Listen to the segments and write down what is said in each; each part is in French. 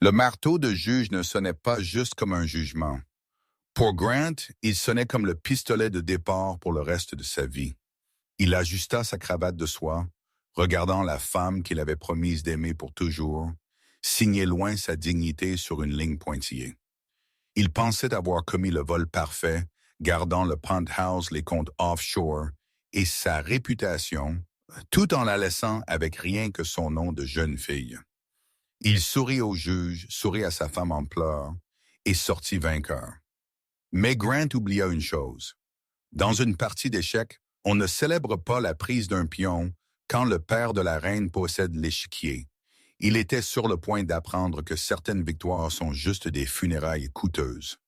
Le marteau de juge ne sonnait pas juste comme un jugement. Pour Grant, il sonnait comme le pistolet de départ pour le reste de sa vie. Il ajusta sa cravate de soie, regardant la femme qu'il avait promise d'aimer pour toujours, signer loin sa dignité sur une ligne pointillée. Il pensait avoir commis le vol parfait, gardant le penthouse, les comptes offshore et sa réputation, tout en la laissant avec rien que son nom de jeune fille. Il sourit au juge, sourit à sa femme en pleurs et sortit vainqueur. Mais Grant oublia une chose. Dans une partie d'échecs, on ne célèbre pas la prise d'un pion quand le père de la reine possède l'échiquier. Il était sur le point d'apprendre que certaines victoires sont juste des funérailles coûteuses.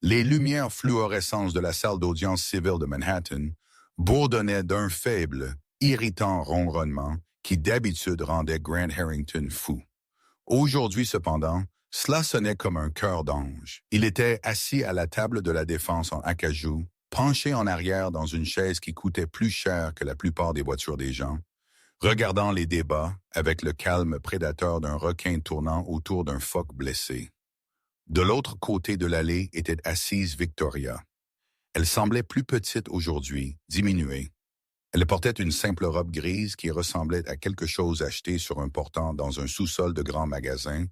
Les lumières fluorescentes de la salle d'audience civile de Manhattan bourdonnaient d'un faible, irritant ronronnement qui d'habitude rendait Grant Harrington fou. Aujourd'hui, cependant, cela sonnait comme un cœur d'ange. Il était assis à la table de la défense en acajou, penché en arrière dans une chaise qui coûtait plus cher que la plupart des voitures des gens, regardant les débats avec le calme prédateur d'un requin tournant autour d'un phoque blessé. De l'autre côté de l'allée était assise Victoria. Elle semblait plus petite aujourd'hui, diminuée. Elle portait une simple robe grise qui ressemblait à quelque chose acheté sur un portant dans un sous-sol de grand magasin,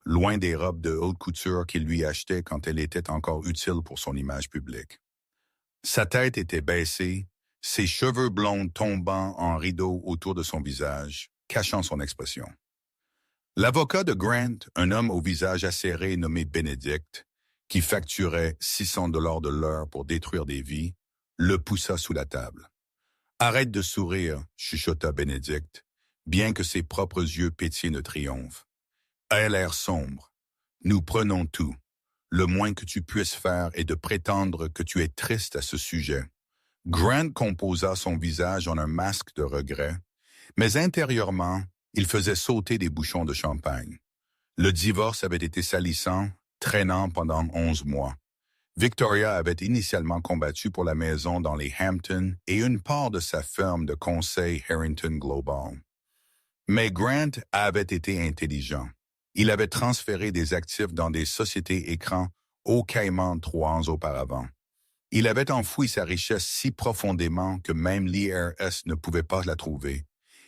loin des robes de haute couture qu'il lui achetait quand elle était encore utile pour son image publique. Sa tête était baissée, ses cheveux blonds tombant en rideaux autour de son visage, cachant son expression. L'avocat de Grant, un homme au visage acéré nommé Benedict, qui facturait 600 $ de l'heure pour détruire des vies, le poussa sous la table. « Arrête de sourire », chuchota Benedict, bien que ses propres yeux pétillent de triomphe. « Aie l'air sombre. Nous prenons tout. Le moins que tu puisses faire est de prétendre que tu es triste à ce sujet. » Grant composa son visage en un masque de regret, mais intérieurement, il faisait sauter des bouchons de champagne. Le divorce avait été salissant, traînant pendant 11 mois. Victoria avait initialement combattu pour la maison dans les Hamptons et une part de sa firme de conseil Harrington Global. Mais Grant avait été intelligent. Il avait transféré des actifs dans des sociétés écrans aux Caïmans 3 ans auparavant. Il avait enfoui sa richesse si profondément que même l'IRS ne pouvait pas la trouver,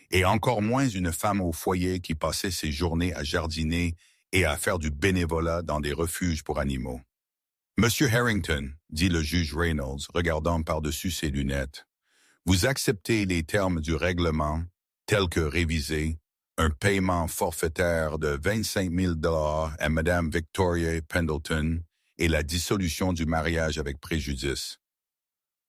et encore moins une femme au foyer qui passait ses journées à jardiner et à faire du bénévolat dans des refuges pour animaux. « Monsieur Harrington, » dit le juge Reynolds, regardant par-dessus ses lunettes, « vous acceptez les termes du règlement, tels que révisés, un paiement forfaitaire de 25 000 $ à Madame Victoria Pendleton et la dissolution du mariage avec préjudice. »«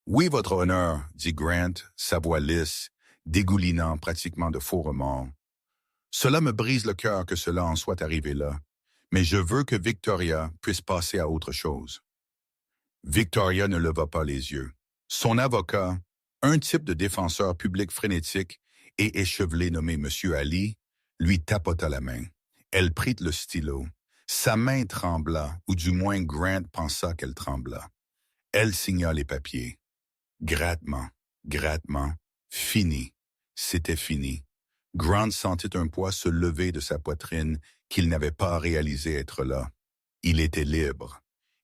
Oui, votre honneur, » dit Grant, sa voix lisse, dégoulinant pratiquement de faux remords. « Cela me brise le cœur que cela en soit arrivé là, mais je veux que Victoria puisse passer à autre chose. » Victoria ne leva pas les yeux. Son avocat, un type de défenseur public frénétique et échevelé nommé M. Ali, lui tapota la main. Elle prit le stylo. Sa main trembla, ou du moins Grant pensa qu'elle trembla. Elle signa les papiers. Grattement, grattement, fini. C'était fini. Grant sentit un poids se lever de sa poitrine qu'il n'avait pas réalisé être là. Il était libre.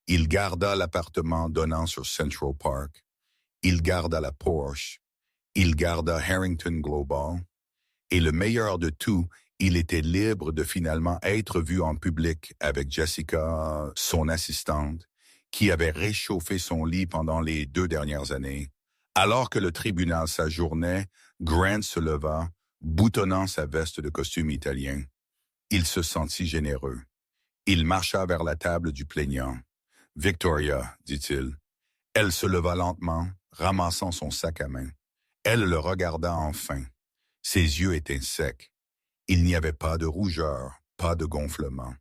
Il garda l'appartement donnant sur Central Park. Il garda la Porsche. Il garda Harrington Global. Et le meilleur de tout, il était libre de finalement être vu en public avec Jessica, son assistante, qui avait réchauffé son lit pendant les 2 dernières années. Alors que le tribunal s'ajournait, Grant se leva, boutonnant sa veste de costume italien. Il se sentit généreux. Il marcha vers la table du plaignant. « Victoria, » dit-il. Elle se leva lentement, ramassant son sac à main. Elle le regarda enfin. Ses yeux étaient secs. Il n'y avait pas de rougeur, pas de gonflement.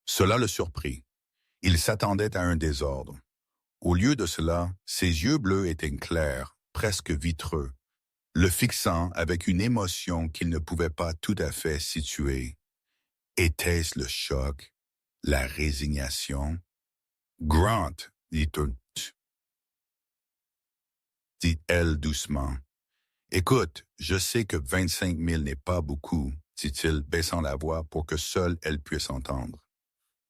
Cela le surprit. Il s'attendait à un désordre. Au lieu de cela, ses yeux bleus étaient clairs, presque vitreux, le fixant avec une émotion qu'il ne pouvait pas tout à fait situer. Était-ce le choc, la résignation? « Grant, » dit-elle doucement. « Écoute, je sais que 25 000 n'est pas beaucoup, » dit-il, baissant la voix pour que seule elle puisse entendre.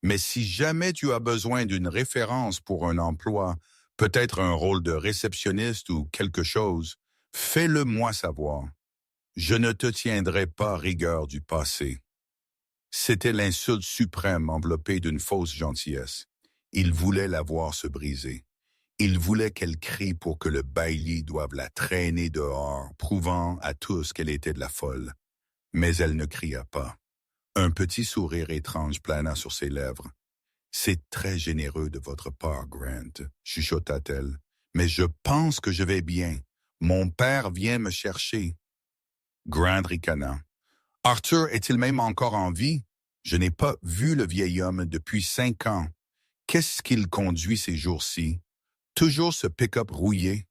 Mais si jamais tu as besoin d'une référence pour un emploi, peut-être un rôle de réceptionniste ou quelque chose, fais-le moi savoir. Je ne te tiendrai pas rigueur du passé. C'était l'insulte suprême enveloppée d'une fausse gentillesse. Il voulait la voir se briser. Il voulait qu'elle crie pour que le bailli doive la traîner dehors, prouvant à tous qu'elle était de la folle. Mais elle ne cria pas. Un petit sourire étrange plana sur ses lèvres. « C'est très généreux de votre part, Grant, » chuchota-t-elle. « Mais je pense que je vais bien. Mon père vient me chercher. » Grant ricana. « Arthur est-il même encore en vie? Je n'ai pas vu le vieil homme depuis 5 ans. Qu'est-ce qu'il conduit ces jours-ci? Toujours ce pick-up rouillé? »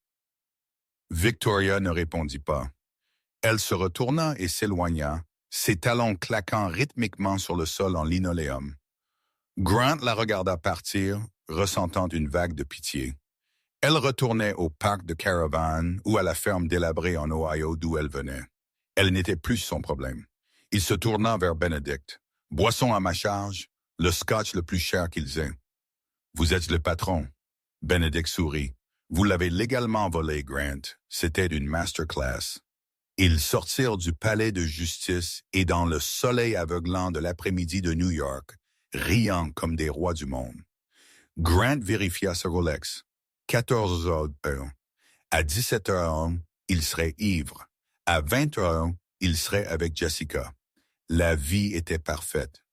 Victoria ne répondit pas. Elle se retourna et s'éloigna, ses talons claquant rythmiquement sur le sol en linoléum. Grant la regarda partir, ressentant une vague de pitié. Elle retournait au parc de Caravan ou à la ferme délabrée en Ohio d'où elle venait. Elle n'était plus son problème. Il se tourna vers Benedict. « Boisson à ma charge, le scotch le plus cher qu'ils aient. »« Vous êtes le patron. » Benedict sourit. « Vous l'avez légalement volé, Grant. C'était une masterclass. » Ils sortirent du palais de justice et dans le soleil aveuglant de l'après-midi de New York, riant comme des rois du monde. Grant vérifia sa Rolex. 14 heures. À 17 heures, il serait ivre. À 20 heures, il serait avec Jessica. La vie était parfaite.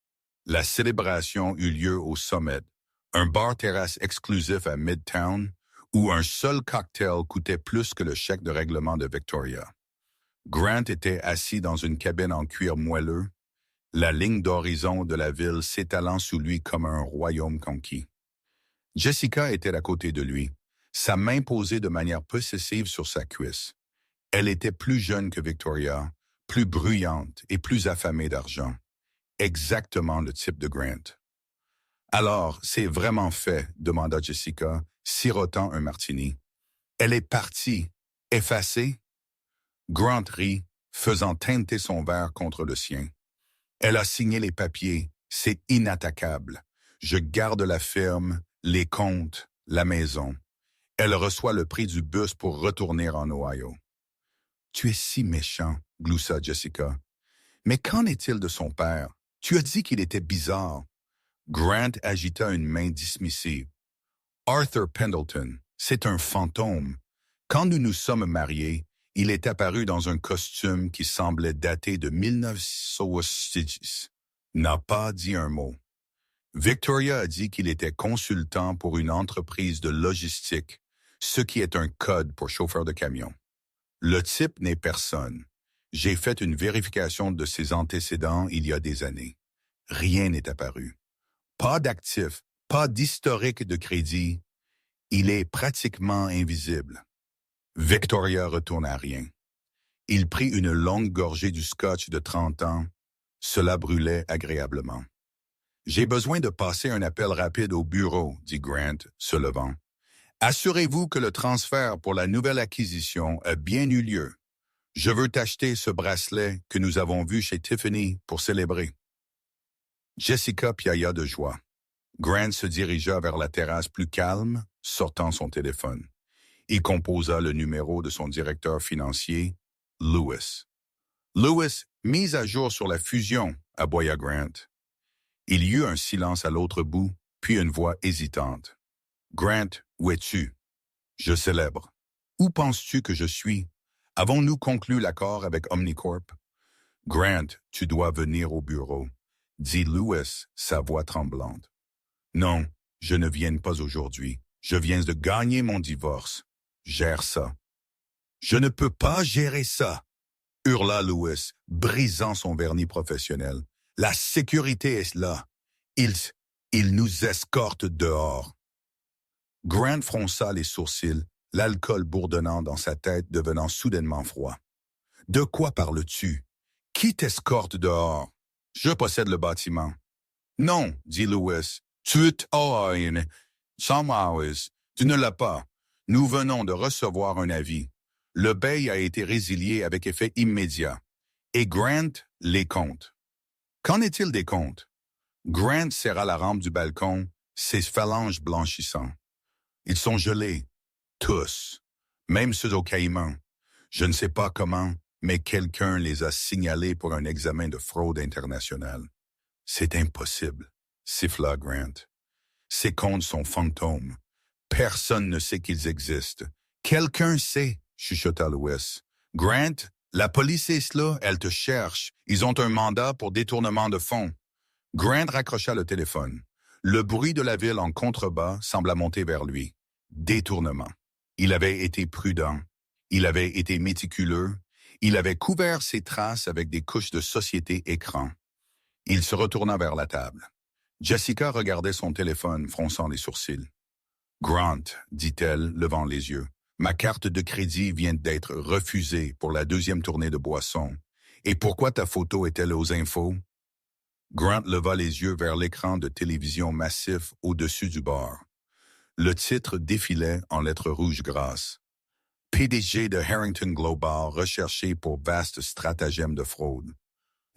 La célébration eut lieu au Summit, un bar-terrasse exclusif à Midtown, où un seul cocktail coûtait plus que le chèque de règlement de Victoria. Grant était assis dans une cabine en cuir moelleux, la ligne d'horizon de la ville s'étalant sous lui comme un royaume conquis. Jessica était à côté de lui, sa main posée de manière possessive sur sa cuisse. Elle était plus jeune que Victoria, plus bruyante et plus affamée d'argent. Exactement le type de Grant. « Alors, c'est vraiment fait » demanda Jessica, sirotant un martini. « Elle est partie, effacée ?» Grant rit, faisant teinter son verre contre le sien. « Elle a signé les papiers, c'est inattaquable. Je garde la firme, les comptes, la maison. Elle reçoit le prix du bus pour retourner en Ohio. » « Tu es si méchant, » gloussa Jessica. « Mais qu'en est-il de son père? Tu as dit qu'il était bizarre. » Grant agita une main dismissive. « Arthur Pendleton, c'est un fantôme. Quand nous nous sommes mariés, il est apparu dans un costume qui semblait dater de 1960. N'a pas dit un mot. Victoria a dit qu'il était consultant pour une entreprise de logistique, ce qui est un code pour chauffeur de camion. Le type n'est personne. J'ai fait une vérification de ses antécédents il y a des années. Rien n'est apparu. Pas d'actif, pas d'historique de crédit. Il est pratiquement invisible. Victoria retourna à rien. Il prit une longue gorgée du scotch de 30 ans. Cela brûlait agréablement. « J'ai besoin de passer un appel rapide au bureau, » dit Grant, se levant. « Assurez-vous que le transfert pour la nouvelle acquisition a bien eu lieu. Je veux t'acheter ce bracelet que nous avons vu chez Tiffany pour célébrer. » Jessica piailla de joie. Grant se dirigea vers la terrasse plus calme, sortant son téléphone. Il composa le numéro de son directeur financier, Lewis. « Lewis, mise à jour sur la fusion, » aboya Grant. Il y eut un silence à l'autre bout, puis une voix hésitante. « Grant, où es-tu? »« Je célèbre. »« Où penses-tu que je suis? Avons-nous conclu l'accord avec Omnicorp? »« Grant, tu dois venir au bureau, » dit Lewis, sa voix tremblante. « Non, je ne viens pas aujourd'hui. Je viens de gagner mon divorce. Gère ça. »« Je ne peux pas gérer ça !» hurla Lewis, brisant son vernis professionnel. « La sécurité est là. Ils nous escortent dehors. » Grant fronça les sourcils, l'alcool bourdonnant dans sa tête devenant soudainement froid. « De quoi parles-tu? Qui t'escorte dehors? Je possède le bâtiment. »« Non, » dit Lewis. « Tu ne l'as pas. Nous venons de recevoir un avis. Le bail a été résilié avec effet immédiat. Et Grant les compte. Qu'en est-il des comptes? Grant serra la rampe du balcon, ses phalanges blanchissant. Ils sont gelés, tous, même ceux au Caïman. Je ne sais pas comment, mais quelqu'un les a signalés pour un examen de fraude internationale. C'est impossible, siffla Grant. Ces comptes sont fantômes. Personne ne sait qu'ils existent. Quelqu'un sait, chuchota Lewis. Grant, la police est là, elle te cherche. Ils ont un mandat pour détournement de fonds. Grant raccrocha le téléphone. Le bruit de la ville en contrebas sembla monter vers lui. Détournement. Il avait été prudent. Il avait été méticuleux. Il avait couvert ses traces avec des couches de société écran. Il se retourna vers la table. Jessica regardait son téléphone, fronçant les sourcils. « Grant, dit-elle, levant les yeux, ma carte de crédit vient d'être refusée pour la 2e tournée de boissons. Et pourquoi ta photo est-elle aux infos? » Grant leva les yeux vers l'écran de télévision massif au-dessus du bar. Le titre défilait en lettres rouges grasses. « PDG de Harrington Global recherché pour vaste stratagème de fraude. »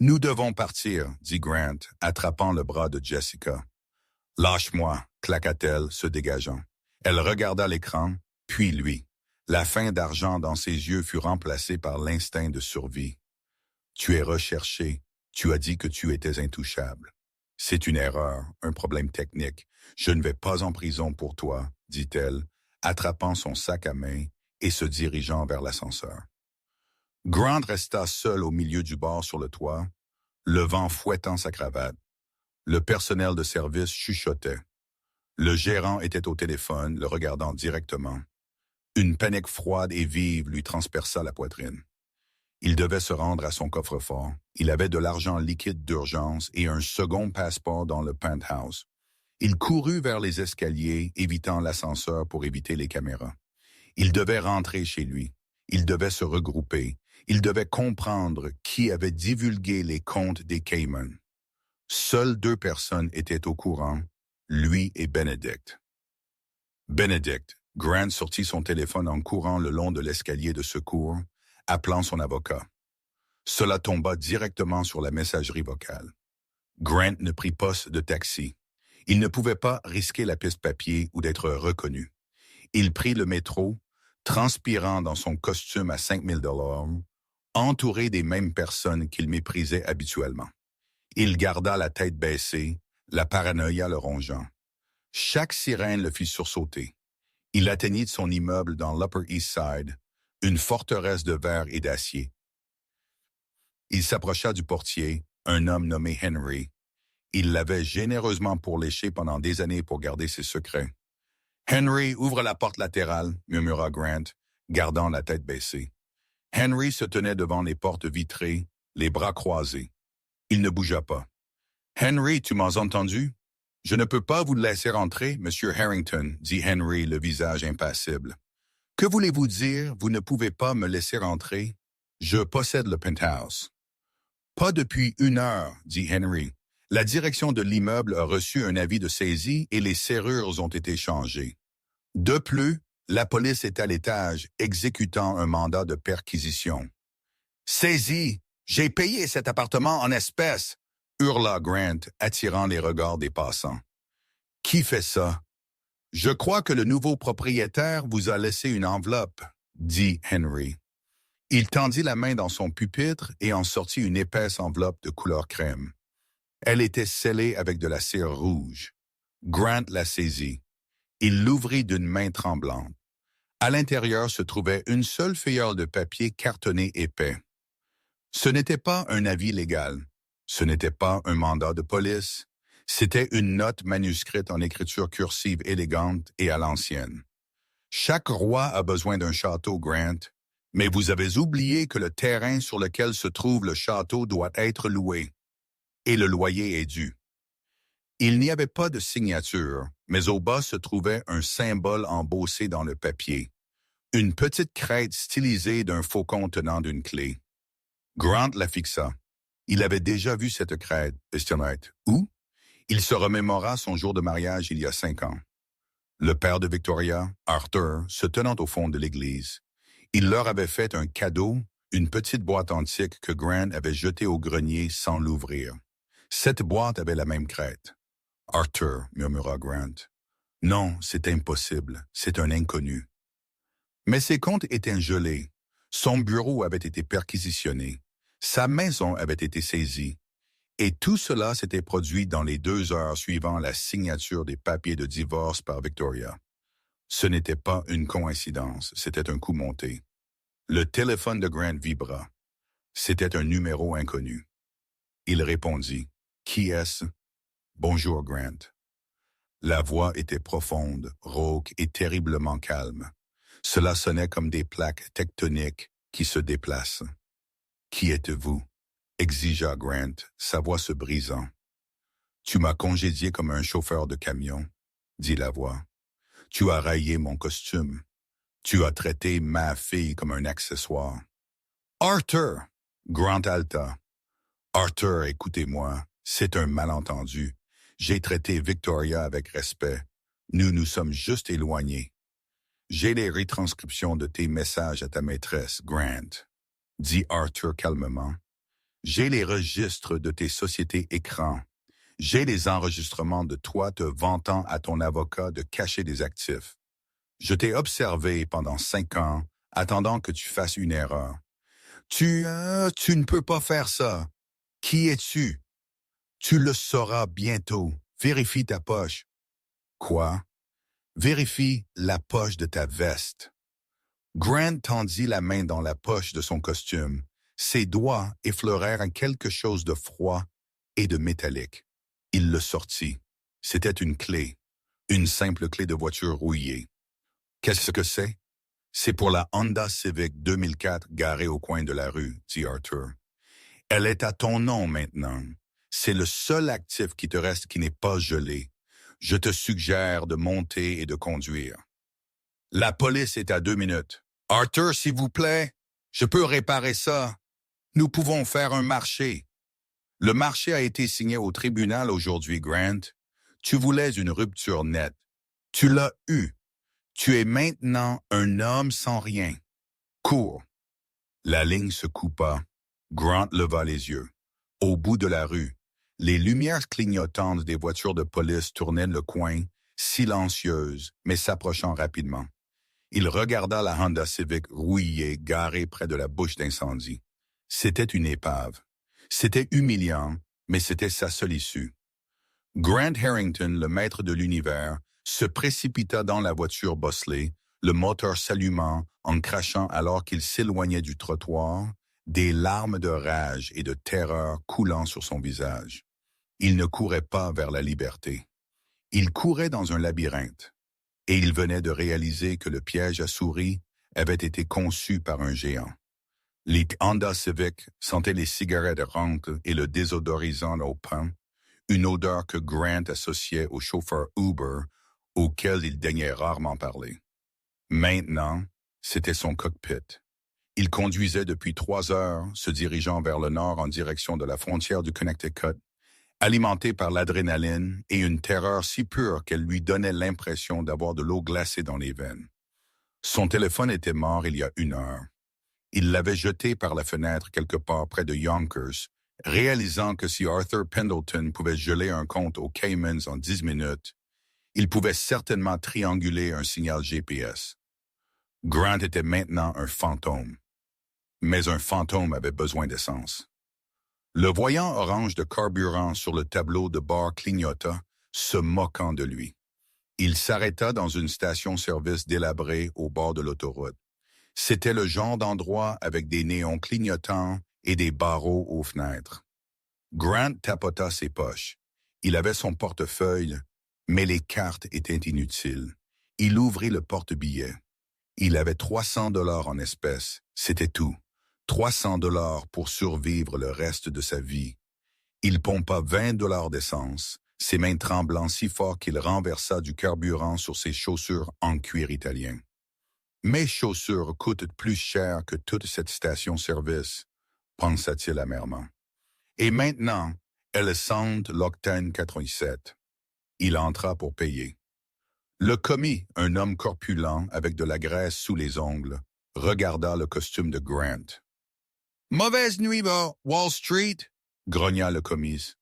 « Nous devons partir, dit Grant, attrapant le bras de Jessica. « Lâche-moi, claqua-t-elle, se dégageant. Elle regarda l'écran, puis lui. La faim d'argent dans ses yeux fut remplacée par l'instinct de survie. « Tu es recherché. Tu as dit que tu étais intouchable. C'est une erreur, un problème technique. Je ne vais pas en prison pour toi, dit-elle, attrapant son sac à main et se dirigeant vers l'ascenseur. Grant resta seul au milieu du bar sur le toit, le vent fouettant sa cravate. Le personnel de service chuchotait. Le gérant était au téléphone, le regardant directement. Une panique froide et vive lui transperça la poitrine. Il devait se rendre à son coffre-fort. Il avait de l'argent liquide d'urgence et un second passeport dans le penthouse. Il courut vers les escaliers, évitant l'ascenseur pour éviter les caméras. Il devait rentrer chez lui. Il devait se regrouper. Il devait comprendre qui avait divulgué les comptes des Cayman. Seules 2 personnes étaient au courant, lui et Benedict. Benedict, Grant sortit son téléphone en courant le long de l'escalier de secours, appelant son avocat. Cela tomba directement sur la messagerie vocale. Grant ne prit pas de taxi. Il ne pouvait pas risquer la piste papier ou d'être reconnu. Il prit le métro, transpirant dans son costume à 5 000 $, entouré des mêmes personnes qu'il méprisait habituellement. Il garda la tête baissée, la paranoïa le rongeant. Chaque sirène le fit sursauter. Il atteignit son immeuble dans l'Upper East Side, une forteresse de verre et d'acier. Il s'approcha du portier, un homme nommé Henry. Il l'avait généreusement pourléché pendant des années pour garder ses secrets. « Henry, ouvre la porte latérale », murmura Grant, gardant la tête baissée. Henry se tenait devant les portes vitrées, les bras croisés. Il ne bougea pas. « Henry, tu m'as entendu? »« Je ne peux pas vous laisser entrer, Monsieur Harrington, » dit Henry, le visage impassible. « Que voulez-vous dire, vous ne pouvez pas me laisser entrer? Je possède le penthouse. »« Pas depuis 1 heure, » dit Henry. « La direction de l'immeuble a reçu un avis de saisie et les serrures ont été changées. De plus, la police est à l'étage, exécutant un mandat de perquisition. « Saisie! J'ai payé cet appartement en espèces! » hurla Grant, attirant les regards des passants. « Qui fait ça? »« Je crois que le nouveau propriétaire vous a laissé une enveloppe, » dit Henry. Il tendit la main dans son pupitre et en sortit une épaisse enveloppe de couleur crème. Elle était scellée avec de la cire rouge. Grant la saisit. Il l'ouvrit d'une main tremblante. À l'intérieur se trouvait une seule feuille de papier cartonné épais. Ce n'était pas un avis légal. Ce n'était pas un mandat de police. C'était une note manuscrite en écriture cursive élégante et à l'ancienne. Chaque roi a besoin d'un château, Grant, mais vous avez oublié que le terrain sur lequel se trouve le château doit être loué. Et le loyer est dû. Il n'y avait pas de signature, mais au bas se trouvait un symbole embossé dans le papier. Une petite crête stylisée d'un faucon tenant d'une clé. Grant la fixa. Il avait déjà vu cette crête, Estionette. Où? Il se remémora son jour de mariage il y a 5 ans. Le père de Victoria, Arthur, se tenant au fond de l'église. Il leur avait fait un cadeau, une petite boîte antique que Grant avait jetée au grenier sans l'ouvrir. Cette boîte avait la même crête. « Arthur », murmura Grant. « Non, c'est impossible, c'est un inconnu. » Mais ses comptes étaient gelés. Son bureau avait été perquisitionné. Sa maison avait été saisie. Et tout cela s'était produit dans les 2 heures suivant la signature des papiers de divorce par Victoria. Ce n'était pas une coïncidence, c'était un coup monté. Le téléphone de Grant vibra. C'était un numéro inconnu. Il répondit. « Qui est-ce? »« Bonjour, Grant. » La voix était profonde, rauque et terriblement calme. Cela sonnait comme des plaques tectoniques qui se déplacent. « Qui êtes-vous? » exigea Grant, sa voix se brisant. « Tu m'as congédié comme un chauffeur de camion, » dit la voix. « Tu as rayé mon costume. Tu as traité ma fille comme un accessoire. »« Arthur! » Grant halta. « Arthur, écoutez-moi, c'est un malentendu. J'ai traité Victoria avec respect. Nous nous sommes juste éloignés. J'ai les retranscriptions de tes messages à ta maîtresse, Grant, dit Arthur calmement. J'ai les registres de tes sociétés écrans. J'ai les enregistrements de toi te vantant à ton avocat de cacher des actifs. Je t'ai observé pendant 5 ans, attendant que tu fasses une erreur. Tu ne peux pas faire ça. Qui es-tu? Tu le sauras bientôt. Vérifie ta poche. Quoi? Vérifie la poche de ta veste. Grant tendit la main dans la poche de son costume. Ses doigts effleurèrent quelque chose de froid et de métallique. Il le sortit. C'était une clé. Une simple clé de voiture rouillée. Qu'est-ce que c'est? C'est pour la Honda Civic 2004 garée au coin de la rue, dit Arthur. Elle est à ton nom maintenant. C'est le seul actif qui te reste qui n'est pas gelé. Je te suggère de monter et de conduire. La police est à 2 minutes. Arthur, s'il vous plaît, je peux réparer ça. Nous pouvons faire un marché. Le marché a été signé au tribunal aujourd'hui, Grant. Tu voulais une rupture nette. Tu l'as eue. Tu es maintenant un homme sans rien. Cours. La ligne se coupa. Grant leva les yeux. Au bout de la rue, les lumières clignotantes des voitures de police tournaient le coin, silencieuses, mais s'approchant rapidement. Il regarda la Honda Civic rouillée, garée près de la bouche d'incendie. C'était une épave. C'était humiliant, mais c'était sa seule issue. Grant Harrington, le maître de l'univers, se précipita dans la voiture bosselée, le moteur s'allumant en crachant alors qu'il s'éloignait du trottoir, des larmes de rage et de terreur coulant sur son visage. Il ne courait pas vers la liberté. Il courait dans un labyrinthe, et il venait de réaliser que le piège à souris avait été conçu par un géant. Les Honda Civic sentaient les cigarettes errantes et le désodorisant au pain, une odeur que Grant associait au chauffeur Uber, auquel il daignait rarement parler. Maintenant, c'était son cockpit. Il conduisait depuis 3 heures, se dirigeant vers le nord en direction de la frontière du Connecticut, alimenté par l'adrénaline et une terreur si pure qu'elle lui donnait l'impression d'avoir de l'eau glacée dans les veines. Son téléphone était mort il y a 1 heure. Il l'avait jeté par la fenêtre quelque part près de Yonkers, réalisant que si Arthur Pendleton pouvait geler un compte aux Caymans en 10 minutes, il pouvait certainement trianguler un signal GPS. Grant était maintenant un fantôme. Mais un fantôme avait besoin d'essence. Le voyant orange de carburant sur le tableau de bord clignota, se moquant de lui. Il s'arrêta dans une station-service délabrée au bord de l'autoroute. C'était le genre d'endroit avec des néons clignotants et des barreaux aux fenêtres. Grant tapota ses poches. Il avait son portefeuille, mais les cartes étaient inutiles. Il ouvrit le porte-billets. Il avait 300 $ en espèces, c'était tout. 300 $ pour survivre le reste de sa vie. Il pompa 20 $ d'essence, ses mains tremblant si fort qu'il renversa du carburant sur ses chaussures en cuir italien. Mes chaussures coûtent plus cher que toute cette station-service, pensa-t-il amèrement. Et maintenant, elles sentent l'octane 87. Il entra pour payer. Le commis, un homme corpulent avec de la graisse sous les ongles, regarda le costume de Grant. Mauvaise nuit, Wall Street, grogna le commis.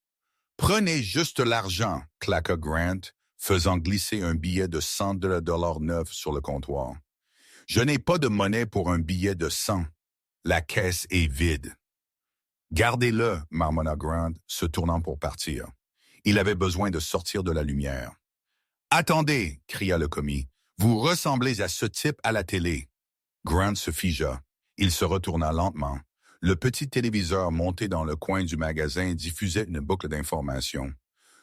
Prenez juste l'argent, claqua Grant, faisant glisser un billet de 100 $ neuf sur le comptoir. Je n'ai pas de monnaie pour un billet de 100. La caisse est vide. Gardez-le, marmonna Grant, se tournant pour partir. Il avait besoin de sortir de la lumière. Attendez, cria le commis. Vous ressemblez à ce type à la télé. Grant se figea. Il se retourna lentement. Le petit téléviseur monté dans le coin du magasin diffusait une boucle d'informations.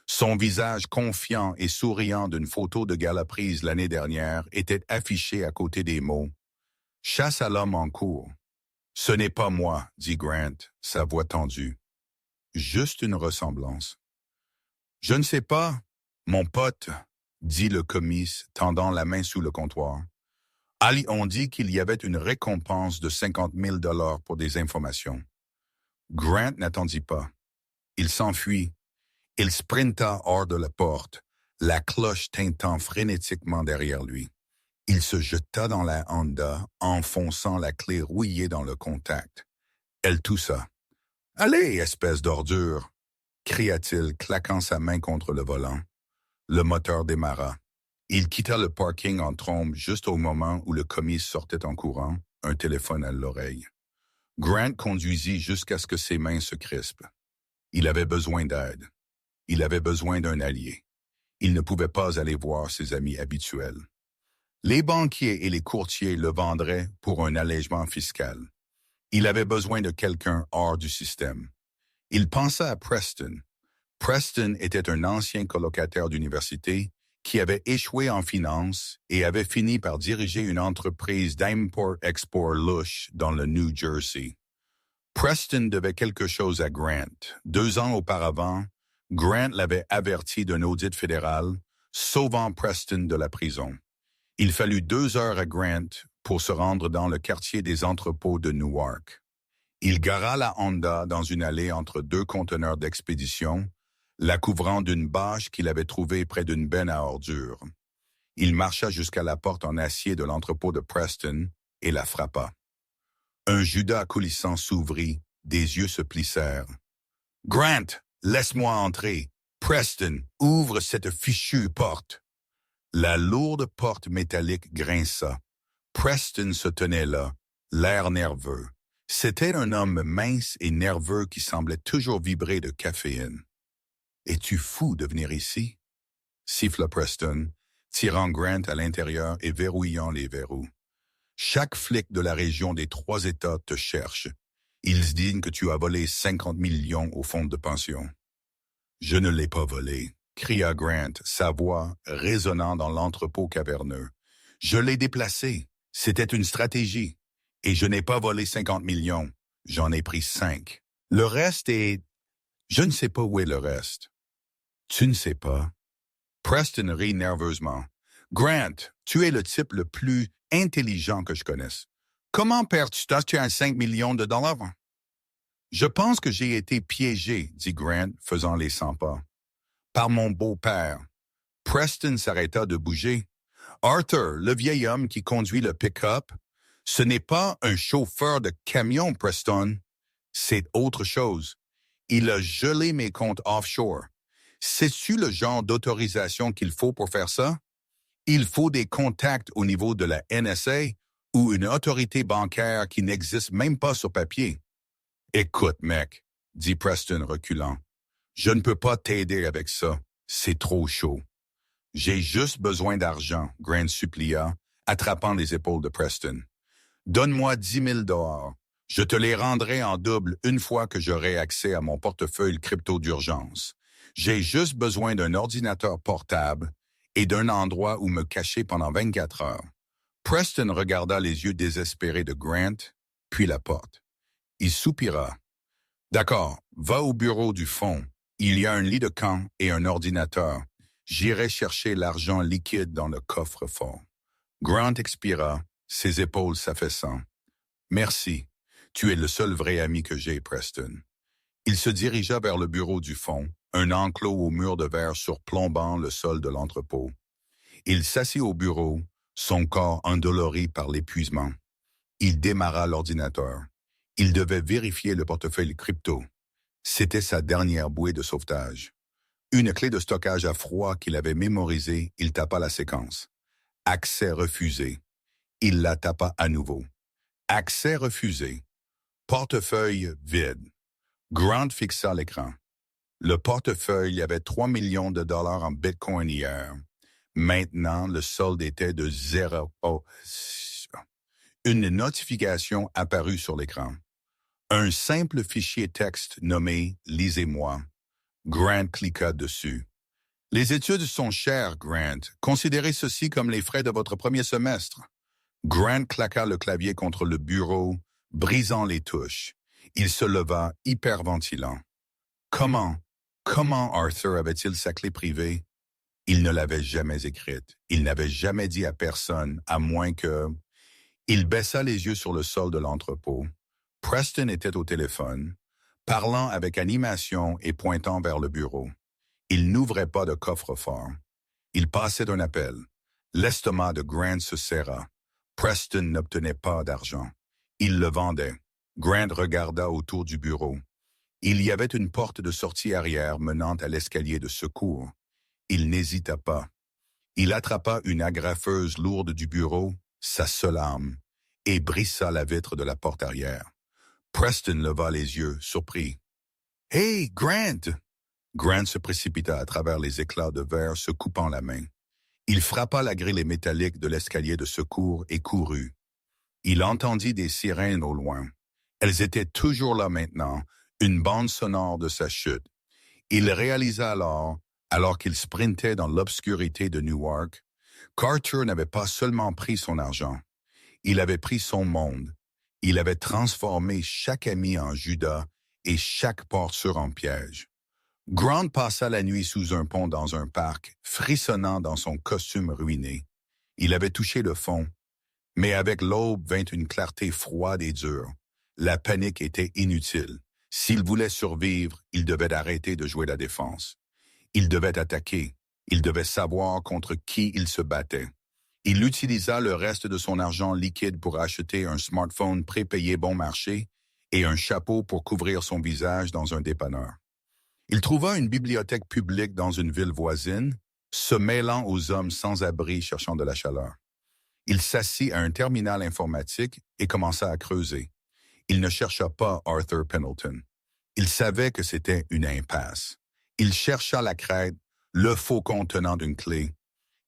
Son visage confiant et souriant d'une photo de gala prise l'année dernière était affiché à côté des mots « Chasse à l'homme en cours ». « Ce n'est pas moi, dit Grant, sa voix tendue. Juste une ressemblance. Je ne sais pas, mon pote, dit le commis, tendant la main sous le comptoir. Ali, on dit qu'il y avait une récompense de 50 000 $ pour des informations. Grant n'attendit pas. Il s'enfuit. Il sprinta hors de la porte, la cloche tintant frénétiquement derrière lui. Il se jeta dans la Honda, enfonçant la clé rouillée dans le contact. Elle toussa. « Allez, espèce d'ordure !» cria-t-il, claquant sa main contre le volant. Le moteur démarra. Il quitta le parking en trombe juste au moment où le commis sortait en courant, un téléphone à l'oreille. Grant conduisit jusqu'à ce que ses mains se crispent. Il avait besoin d'aide. Il avait besoin d'un allié. Il ne pouvait pas aller voir ses amis habituels. Les banquiers et les courtiers le vendraient pour un allègement fiscal. Il avait besoin de quelqu'un hors du système. Il pensa à Preston. Preston était un ancien colocataire d'université qui avait échoué en finance et avait fini par diriger une entreprise d'import-export louche dans le New Jersey. Preston devait quelque chose à Grant. 2 ans auparavant, Grant l'avait averti d'un audit fédéral, sauvant Preston de la prison. Il fallut 2 heures à Grant pour se rendre dans le quartier des entrepôts de Newark. Il gara la Honda dans une allée entre 2 conteneurs d'expédition, la couvrant d'une bâche qu'il avait trouvée près d'une benne à ordures. Il marcha jusqu'à la porte en acier de l'entrepôt de Preston et la frappa. Un Judas coulissant s'ouvrit, des yeux se plissèrent. « Grant, laisse-moi entrer. Preston, ouvre cette fichue porte. » La lourde porte métallique grinça. Preston se tenait là, l'air nerveux. C'était un homme mince et nerveux qui semblait toujours vibrer de caféine. « Es-tu fou de venir ici? » siffla Preston, tirant Grant à l'intérieur et verrouillant les verrous. « Chaque flic de la région des 3 États te cherche. Ils se disent que tu as volé 50 millions au fonds de pension. »« Je ne l'ai pas volé. » cria Grant, sa voix résonnant dans l'entrepôt caverneux. « Je l'ai déplacé. C'était une stratégie. Et je n'ai pas volé 50 millions. J'en ai pris 5. Le reste est... Je ne sais pas où est le reste. » « Tu ne sais pas. » Preston rit nerveusement. « Grant, tu es le type le plus intelligent que je connaisse. Comment perds-tu à 5 millions de $? » « Je pense que j'ai été piégé, dit Grant, faisant les 100 pas. « Par mon beau-père. » Preston s'arrêta de bouger. « Arthur, le vieil homme qui conduit le pick-up, ce n'est pas un chauffeur de camion, Preston. C'est autre chose. Il a gelé mes comptes offshore. Sais-tu le genre d'autorisation qu'il faut pour faire ça? Il faut des contacts au niveau de la NSA ou une autorité bancaire qui n'existe même pas sur papier. »« Écoute, mec, dit Preston reculant. Je ne peux pas t'aider avec ça. C'est trop chaud. »« J'ai juste besoin d'argent, Grant supplia, attrapant les épaules de Preston. « Donne-moi 10 000 $. Je te les rendrai en double une fois que j'aurai accès à mon portefeuille crypto d'urgence. J'ai juste besoin d'un ordinateur portable et d'un endroit où me cacher pendant 24 heures. » Preston regarda les yeux désespérés de Grant, puis la porte. Il soupira. « D'accord, va au bureau du fond. Il y a un lit de camp et un ordinateur. J'irai chercher l'argent liquide dans le coffre-fort. » Grant expira, ses épaules s'affaissant. « Merci. Tu es le seul vrai ami que j'ai, Preston. » Il se dirigea vers le bureau du fond, un enclos au mur de verre surplombant le sol de l'entrepôt. Il s'assit au bureau, son corps endolori par l'épuisement. Il démarra l'ordinateur. Il devait vérifier le portefeuille crypto. C'était sa dernière bouée de sauvetage. Une clé de stockage à froid qu'il avait mémorisée, il tapa la séquence. Accès refusé. Il la tapa à nouveau. Accès refusé. Portefeuille vide. Grant fixa l'écran. Le portefeuille avait 3 millions de dollars en Bitcoin hier. Maintenant, le solde était de 0. Une notification apparut sur l'écran. Un simple fichier texte nommé « Lisez-moi ». Grant cliqua dessus. « Les études sont chères, Grant. Considérez ceci comme les frais de votre premier semestre. » Grant claqua le clavier contre le bureau, brisant les touches. Il se leva, hyperventilant. Comment Arthur avait-il sa clé privée? Il ne l'avait jamais écrite. Il n'avait jamais dit à personne, à moins que... Il baissa les yeux sur le sol de l'entrepôt. Preston était au téléphone, parlant avec animation et pointant vers le bureau. Il n'ouvrait pas de coffre-fort. Il passait d'un appel. L'estomac de Grant se serra. Preston n'obtenait pas d'argent. Il le vendait. Grant regarda autour du bureau. Il y avait une porte de sortie arrière menant à l'escalier de secours. Il n'hésita pas. Il attrapa une agrafeuse lourde du bureau, sa seule arme, et brissa la vitre de la porte arrière. Preston leva les yeux, surpris. « Hey, Grant! » Grant se précipita à travers les éclats de verre, se coupant la main. Il frappa la grille métallique de l'escalier de secours et courut. Il entendit des sirènes au loin. Elles étaient toujours là maintenant, une bande sonore de sa chute. Il réalisa alors qu'il sprintait dans l'obscurité de Newark, qu'Arthur n'avait pas seulement pris son argent, il avait pris son monde. Il avait transformé chaque ami en Judas et chaque porteur en piège. Grant passa la nuit sous un pont dans un parc, frissonnant dans son costume ruiné. Il avait touché le fond, mais avec l'aube vint une clarté froide et dure. La panique était inutile. S'il voulait survivre, il devait arrêter de jouer la défense. Il devait attaquer. Il devait savoir contre qui il se battait. Il utilisa le reste de son argent liquide pour acheter un smartphone prépayé bon marché et un chapeau pour couvrir son visage dans un dépanneur. Il trouva une bibliothèque publique dans une ville voisine, se mêlant aux hommes sans abri cherchant de la chaleur. Il s'assit à un terminal informatique et commença à creuser. Il ne chercha pas Arthur Pendleton. Il savait que c'était une impasse. Il chercha la crête, le faux contenant d'une clé.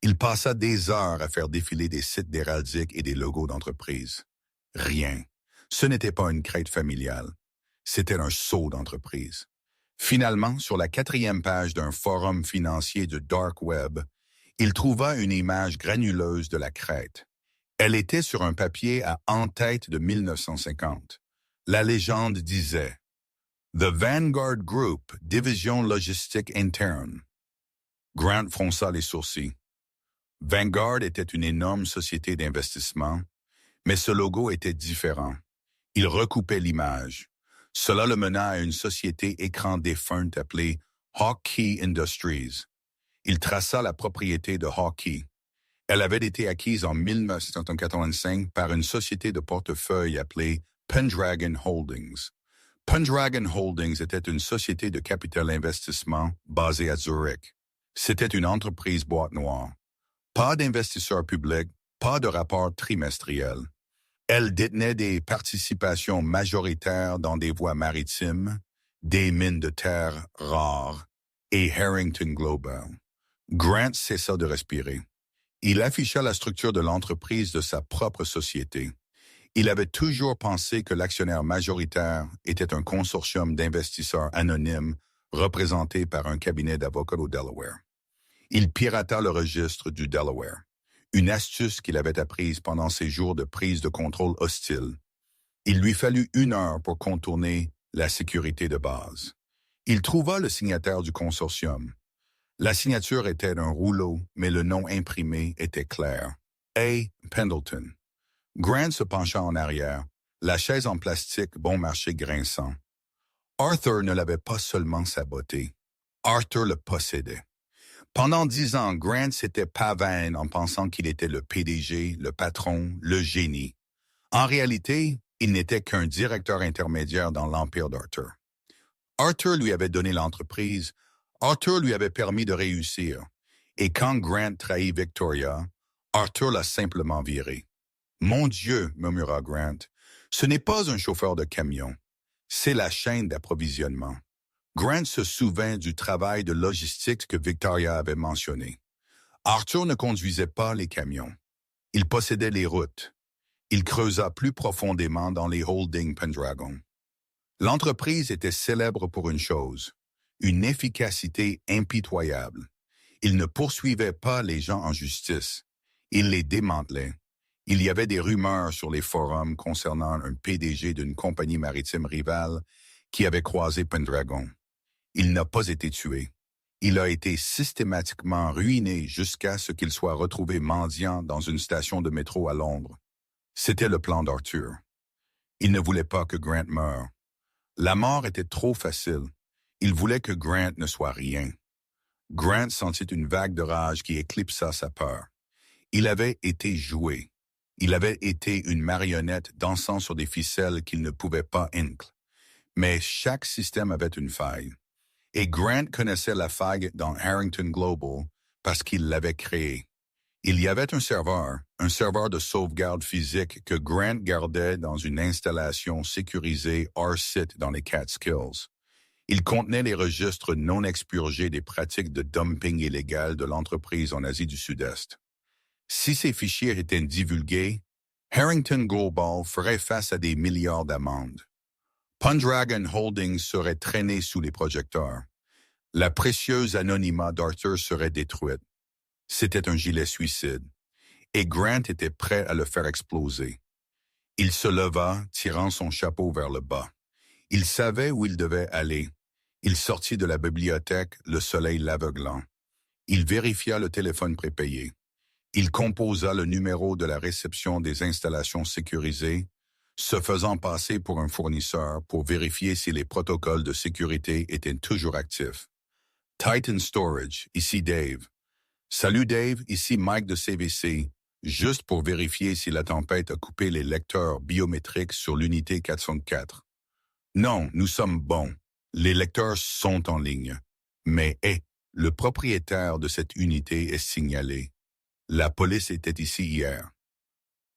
Il passa des heures à faire défiler des sites d'héraldique et des logos d'entreprise. Rien. Ce n'était pas une crête familiale. C'était un sceau d'entreprise. Finalement, sur la 4e page d'un forum financier du Dark Web, il trouva une image granuleuse de la crête. Elle était sur un papier à en-tête de 1950. La légende disait « The Vanguard Group, division logistique interne ». Grant fronça les sourcils. Vanguard était une énorme société d'investissement, mais ce logo était différent. Il recoupait l'image. Cela le mena à une société écran défunte appelée Hawkey Industries. Il traça la propriété de Hawkey. Elle avait été acquise en 1985 par une société de portefeuille appelée Pendragon Holdings. Pendragon Holdings était une société de capital investissement basée à Zurich. C'était une entreprise boîte noire. Pas d'investisseurs publics, pas de rapport trimestriel. Elle détenait des participations majoritaires dans des voies maritimes, des mines de terre rares et Harrington Global. Grant cessa de respirer. Il afficha la structure de l'entreprise de sa propre société. Il avait toujours pensé que l'actionnaire majoritaire était un consortium d'investisseurs anonymes représenté par un cabinet d'avocats au Delaware. Il pirata le registre du Delaware, une astuce qu'il avait apprise pendant ses jours de prise de contrôle hostile. Il lui fallut 1 heure pour contourner la sécurité de base. Il trouva le signataire du consortium. La signature était un rouleau, mais le nom imprimé était clair. A. Pendleton. Grant se pencha en arrière, la chaise en plastique bon marché grinçant. Arthur ne l'avait pas seulement saboté. Arthur le possédait. Pendant 10 ans, Grant s'était pavané en pensant qu'il était le PDG, le patron, le génie. En réalité, Il n'était qu'un directeur intermédiaire dans l'empire d'Arthur. Arthur lui avait donné l'entreprise, Arthur lui avait permis de réussir, et quand Grant trahit Victoria, Arthur l'a simplement viré. « Mon Dieu, murmura Grant, ce n'est pas un chauffeur de camion, c'est la chaîne d'approvisionnement. » Grant se souvint du travail de logistique que Victoria avait mentionné. Arthur ne conduisait pas les camions. Il possédait les routes. Il creusa plus profondément dans les holdings Pendragon. L'entreprise était célèbre pour une chose, une efficacité impitoyable. Il ne poursuivait pas les gens en justice. Il les démantelait. Il y avait des rumeurs sur les forums concernant un PDG d'une compagnie maritime rivale qui avait croisé Pendragon. Il n'a pas été tué. Il a été systématiquement ruiné jusqu'à ce qu'il soit retrouvé mendiant dans une station de métro à Londres. C'était le plan d'Arthur. Il ne voulait pas que Grant meure. La mort était trop facile. Il voulait que Grant ne soit rien. Grant sentit une vague de rage qui éclipsa sa peur. Il avait été joué. Il avait été une marionnette dansant sur des ficelles qu'il ne pouvait pas vaincre. Mais chaque système avait une faille. Et Grant connaissait la faille dans Harrington Global parce qu'il l'avait créée. Il y avait un serveur de sauvegarde physique que Grant gardait dans une installation sécurisée hors site dans les Catskills. Il contenait les registres non expurgés des pratiques de dumping illégal de l'entreprise en Asie du Sud-Est. Si ces fichiers étaient divulgués, Harrington Global ferait face à des milliards d'amendes. Pendragon Holdings serait traîné sous les projecteurs. La précieuse anonymat d'Arthur serait détruite. C'était un gilet suicide, et Grant était prêt à le faire exploser. Il se leva, tirant son chapeau vers le bas. Il savait où il devait aller. Il sortit de la bibliothèque, le soleil l'aveuglant. Il vérifia le téléphone prépayé. Il composa le numéro de la réception des installations sécurisées, se faisant passer pour un fournisseur pour vérifier si les protocoles de sécurité étaient toujours actifs. Titan Storage, ici Dave. Salut Dave, ici Mike de CVC, juste pour vérifier si la tempête a coupé les lecteurs biométriques sur l'unité 404. Non, nous sommes bons. Les lecteurs sont en ligne. Mais, le propriétaire de cette unité est signalé. La police était ici hier.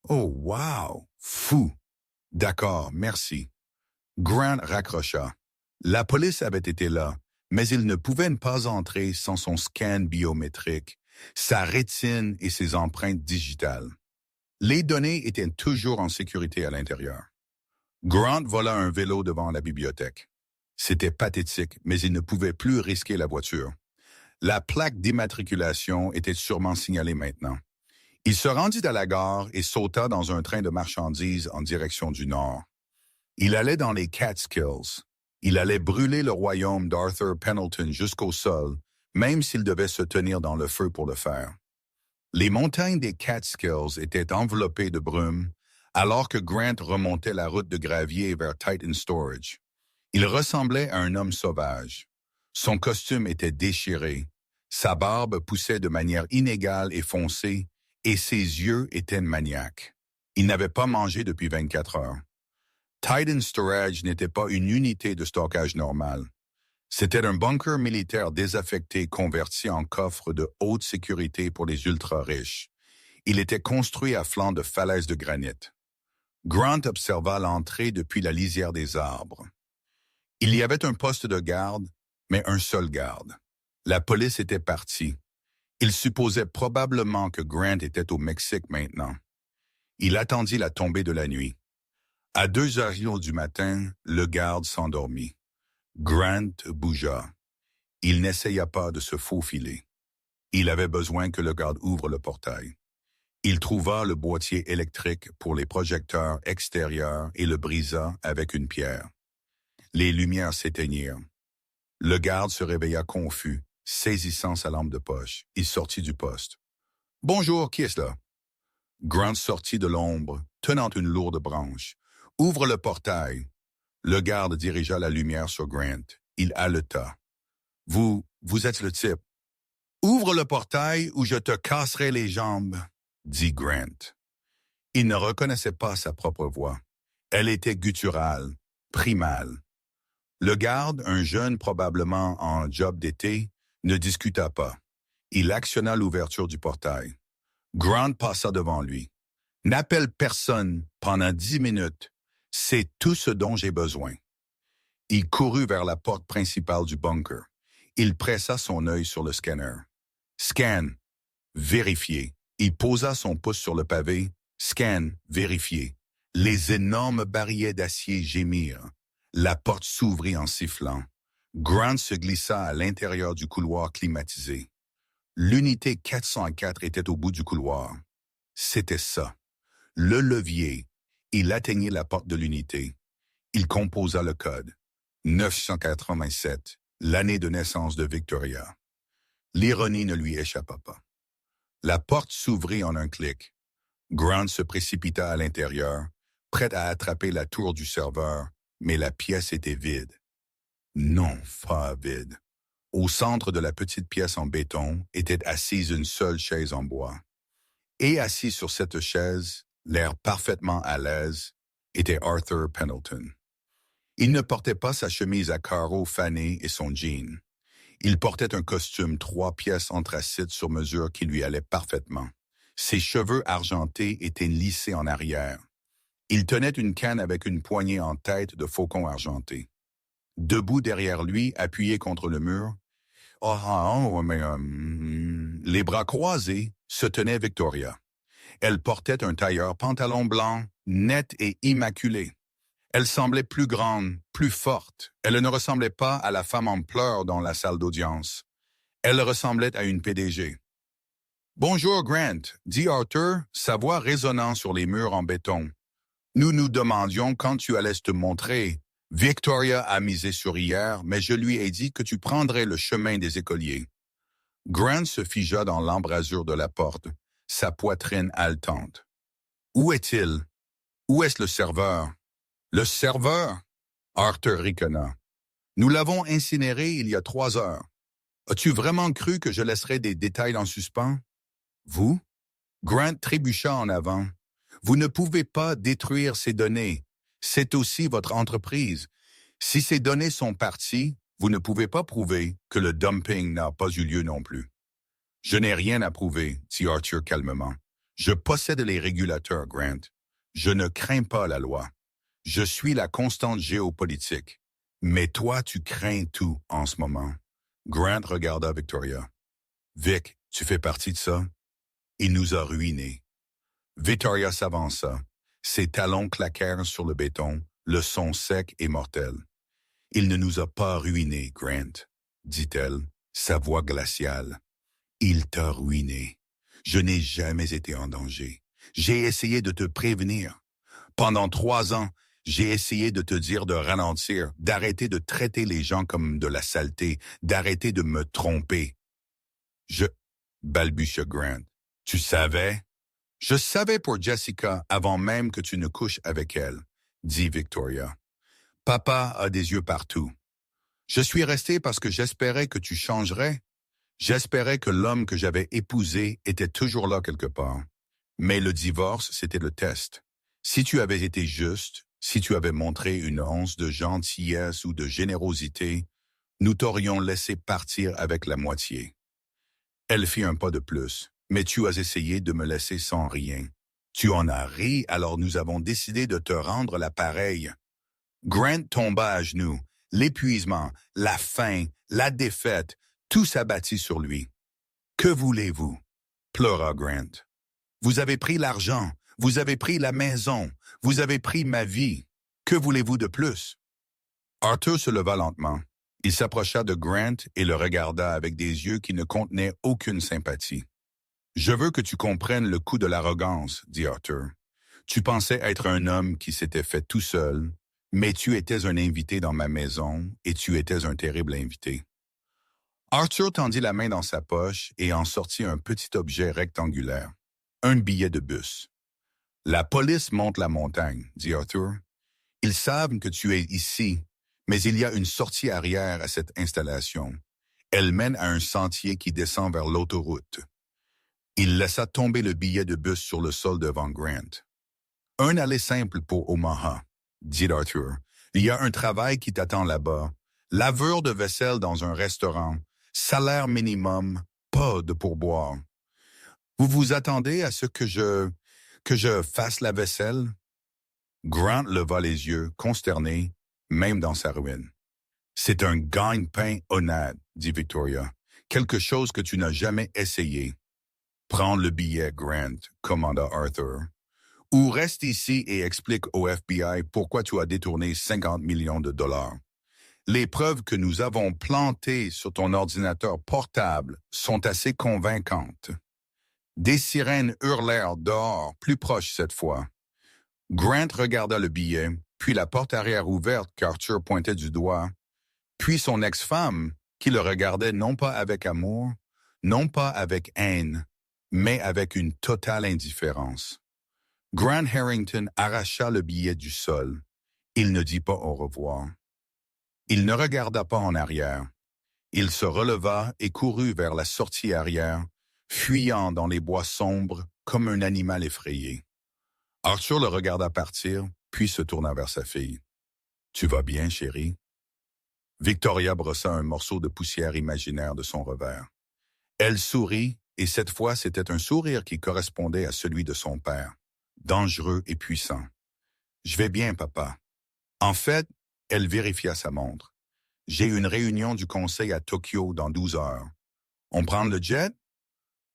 Oh, wow! Fou! D'accord, merci. Grant raccrocha. La police avait été là, mais il ne pouvait pas entrer sans son scan biométrique, sa rétine et ses empreintes digitales. Les données étaient toujours en sécurité à l'intérieur. Grant vola un vélo devant la bibliothèque. C'était pathétique, mais il ne pouvait plus risquer la voiture. La plaque d'immatriculation était sûrement signalée maintenant. Il se rendit à la gare et sauta dans un train de marchandises en direction du nord. Il allait dans les Catskills. Il allait brûler le royaume d'Arthur Pendleton jusqu'au sol, même s'il devait se tenir dans le feu pour le faire. Les montagnes des Catskills étaient enveloppées de brume, alors que Grant remontait la route de gravier vers Titan Storage. Il ressemblait à un homme sauvage. Son costume était déchiré, sa barbe poussait de manière inégale et foncée, et ses yeux étaient maniaques. Il n'avait pas mangé depuis 24 heures. Titan Storage n'était pas une unité de stockage normale. C'était un bunker militaire désaffecté converti en coffre de haute sécurité pour les ultra-riches. Il était construit à flanc de falaises de granit. Grant observa l'entrée depuis la lisière des arbres. Il y avait un poste de garde, mais un seul garde. La police était partie. Il supposait probablement que Grant était au Mexique maintenant. Il attendit la tombée de la nuit. À 2h du matin, le garde s'endormit. Grant bougea. Il n'essaya pas de se faufiler. Il avait besoin que le garde ouvre le portail. Il trouva le boîtier électrique pour les projecteurs extérieurs et le brisa avec une pierre. Les lumières s'éteignirent. Le garde se réveilla confus, saisissant sa lampe de poche. Il sortit du poste. « Bonjour, qui est-ce là? » Grant sortit de l'ombre, tenant une lourde branche. « Ouvre le portail. » Le garde dirigea la lumière sur Grant. Il haleta. « Vous êtes le type. »« Ouvre le portail ou je te casserai les jambes, » dit Grant. Il ne reconnaissait pas sa propre voix. Elle était gutturale, primale. Le garde, un jeune probablement en job d'été, ne discuta pas. Il actionna l'ouverture du portail. Grant passa devant lui. « N'appelle personne pendant 10 minutes. C'est tout ce dont j'ai besoin. » Il courut vers la porte principale du bunker. Il pressa son œil sur le scanner. Scan. Vérifié. Il posa son pouce sur le pavé. Scan. Vérifié. Les énormes barillets d'acier gémirent. La porte s'ouvrit en sifflant. Grant se glissa à l'intérieur du couloir climatisé. L'unité 404 était au bout du couloir. C'était ça. Le levier. Il atteignit la porte de l'unité. Il composa le code. 987, l'année de naissance de Victoria. L'ironie ne lui échappa pas. La porte s'ouvrit en un clic. Grant se précipita à l'intérieur, prêt à attraper la tour du serveur, mais la pièce était vide. Non, pas vide. Au centre de la petite pièce en béton était assise une seule chaise en bois. Et assis sur cette chaise, l'air parfaitement à l'aise, était Arthur Pendleton. Il ne portait pas sa chemise à carreaux fanée et son jean. Il portait un costume 3 pièces anthracite sur mesure qui lui allait parfaitement. Ses cheveux argentés étaient lissés en arrière. Il tenait une canne avec une poignée en tête de faucon argenté. Debout derrière lui, appuyé contre le mur, les bras croisés, se tenait Victoria. Elle portait un tailleur pantalon blanc, net et immaculé. Elle semblait plus grande, plus forte. Elle ne ressemblait pas à la femme en pleurs dans la salle d'audience. Elle ressemblait à une PDG. « Bonjour, Grant », dit Arthur, sa voix résonnant sur les murs en béton. « Nous nous demandions quand tu allais te montrer. Victoria a misé sur hier, mais je lui ai dit que tu prendrais le chemin des écoliers. » Grant se figea dans l'embrasure de la porte, sa poitrine haletante. « Où est-il? Où est-ce le serveur? » « Le serveur? » Arthur ricana. « Nous l'avons incinéré il y a 3 heures. As-tu vraiment cru que je laisserais des détails en suspens? » « Vous? » Grant trébucha en avant. « Vous ne pouvez pas détruire ces données. C'est aussi votre entreprise. Si ces données sont parties, vous ne pouvez pas prouver que le dumping n'a pas eu lieu non plus. »« Je n'ai rien à prouver, » dit Arthur calmement. « Je possède les régulateurs, Grant. Je ne crains pas la loi. Je suis la constante géopolitique. Mais toi, tu crains tout en ce moment. » Grant regarda Victoria. « Vic, tu fais partie de ça? Il nous a ruinés. » Victoria s'avança. Ses talons claquèrent sur le béton, le son sec et mortel. « Il ne nous a pas ruinés, Grant, » dit-elle, sa voix glaciale. « Il t'a ruiné. Je n'ai jamais été en danger. J'ai essayé de te prévenir. Pendant 3 ans, j'ai essayé de te dire de ralentir, d'arrêter de traiter les gens comme de la saleté, d'arrêter de me tromper. »« Je... » balbutia Grant. « Tu savais? »« Je savais pour Jessica avant même que tu ne couches avec elle, » dit Victoria. « Papa a des yeux partout. Je suis resté parce que j'espérais que tu changerais. J'espérais que l'homme que j'avais épousé était toujours là quelque part. Mais le divorce, c'était le test. Si tu avais été juste, si tu avais montré une once de gentillesse ou de générosité, nous t'aurions laissé partir avec la moitié. Elle fit un pas de plus, mais tu as essayé de me laisser sans rien. Tu en as ri, alors nous avons décidé de te rendre l'appareil. » Grant tomba à genoux. L'épuisement, la faim, la défaite, tout s'abattit sur lui. « Que voulez-vous? » pleura Grant. « Vous avez pris l'argent. Vous avez pris la maison. Vous avez pris ma vie. Que voulez-vous de plus? » Arthur se leva lentement. Il s'approcha de Grant et le regarda avec des yeux qui ne contenaient aucune sympathie. « Je veux que tu comprennes le coût de l'arrogance, » dit Arthur. « Tu pensais être un homme qui s'était fait tout seul, mais tu étais un invité dans ma maison et tu étais un terrible invité. » Arthur tendit la main dans sa poche et en sortit un petit objet rectangulaire. Un billet de bus. « La police monte la montagne, » dit Arthur. « Ils savent que tu es ici, mais il y a une sortie arrière à cette installation. Elle mène à un sentier qui descend vers l'autoroute. » Il laissa tomber le billet de bus sur le sol devant Grant. « Un aller simple pour Omaha. dit Arthur. Il y a un travail qui t'attend là-bas. Laveur de vaisselle dans un restaurant. Salaire minimum, pas de pourboire. Vous vous attendez à ce que je fasse la vaisselle? Grant leva les yeux, consterné, même dans sa ruine. C'est un gagne-pain honnête, dit Victoria. Quelque chose que tu n'as jamais essayé. Prends le billet, Grant, commanda Arthur. Ou reste ici et explique au FBI pourquoi tu as détourné 50 millions de dollars. Les preuves que nous avons plantées sur ton ordinateur portable sont assez convaincantes. Des sirènes hurlèrent dehors, plus proches cette fois. Grant regarda le billet, puis la porte arrière ouverte qu'Arthur pointait du doigt, puis son ex-femme, qui le regardait non pas avec amour, non pas avec haine, mais avec une totale indifférence. Grant Harrington arracha le billet du sol. Il ne dit pas au revoir. Il ne regarda pas en arrière. Il se releva et courut vers la sortie arrière, fuyant dans les bois sombres comme un animal effrayé. Arthur le regarda partir, puis se tourna vers sa fille. « Tu vas bien, chérie? » Victoria brossa un morceau de poussière imaginaire de son revers. Elle sourit, et cette fois c'était un sourire qui correspondait à celui de son père, dangereux et puissant. « Je vais bien, papa. » En fait, elle vérifia sa montre. « J'ai une réunion du conseil à Tokyo dans 12 heures. On prend le jet? »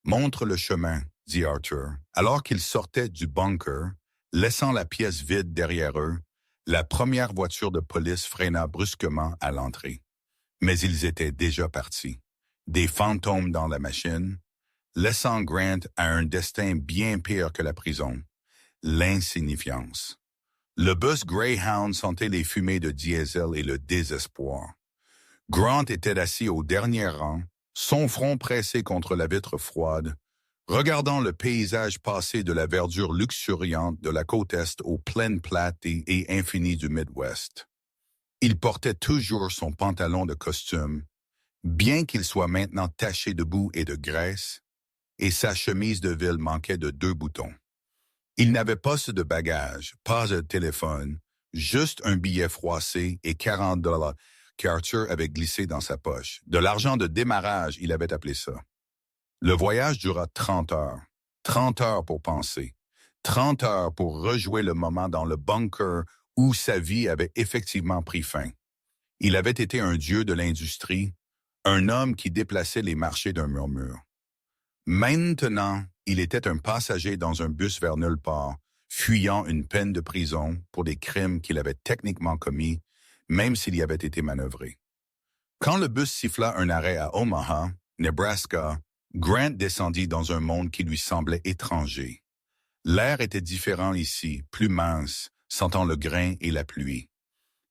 « Montre le chemin, » dit Arthur. Alors qu'ils sortaient du bunker, laissant la pièce vide derrière eux, la première voiture de police freina brusquement à l'entrée. Mais ils étaient déjà partis. Des fantômes dans la machine, laissant Grant à un destin bien pire que la prison, l'insignifiance. Le bus Greyhound sentait les fumées de diesel et le désespoir. Grant était assis au dernier rang, son front pressé contre la vitre froide, regardant le paysage passer de la verdure luxuriante de la côte Est aux plaines plates et infinies du Midwest. Il portait toujours son pantalon de costume, bien qu'il soit maintenant taché de boue et de graisse, et sa chemise de ville manquait de 2 boutons. Il n'avait pas de bagages, pas de téléphone, juste un billet froissé et 40 $ qu'Arthur avait glissé dans sa poche. De l'argent de démarrage, il avait appelé ça. Le voyage dura 30 heures. 30 heures pour penser. 30 heures pour rejouer le moment dans le bunker où sa vie avait effectivement pris fin. Il avait été un dieu de l'industrie, un homme qui déplaçait les marchés d'un murmure. Maintenant, il était un passager dans un bus vers nulle part, fuyant une peine de prison pour des crimes qu'il avait techniquement commis, même s'il y avait été manœuvré. Quand le bus siffla un arrêt à Omaha, Nebraska, Grant descendit dans un monde qui lui semblait étranger. L'air était différent ici, plus mince, sentant le grain et la pluie.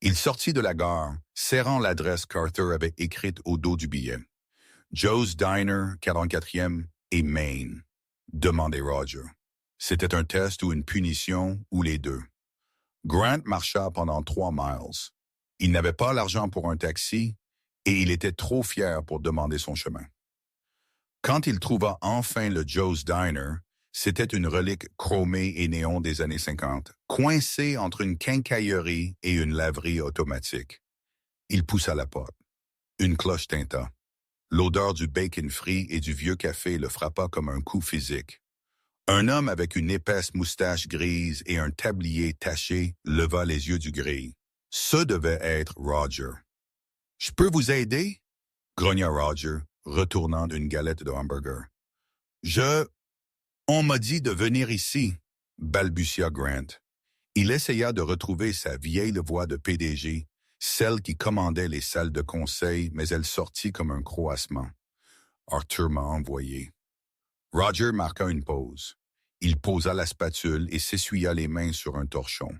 Il sortit de la gare, serrant l'adresse qu'Arthur avait écrite au dos du billet. Joe's Diner, 44e et Maine, demandait Roger. C'était un test ou une punition, ou les deux. Grant marcha pendant 3 miles. Il n'avait pas l'argent pour un taxi, et il était trop fier pour demander son chemin. Quand il trouva enfin le Joe's Diner, c'était une relique chromée et néon des années 50, coincée entre une quincaillerie et une laverie automatique. Il poussa la porte. Une cloche tinta. L'odeur du bacon frit et du vieux café le frappa comme un coup physique. Un homme avec une épaisse moustache grise et un tablier taché leva les yeux du gris. Ce devait être Roger. « Je peux vous aider? » grogna Roger, retournant d'une galette de hamburger. « On m'a dit de venir ici, » balbutia Grant. Il essaya de retrouver sa vieille voix de PDG, celle qui commandait les salles de conseil, mais elle sortit comme un croassement. Arthur m'a envoyé. Roger marqua une pause. Il posa la spatule et s'essuya les mains sur un torchon.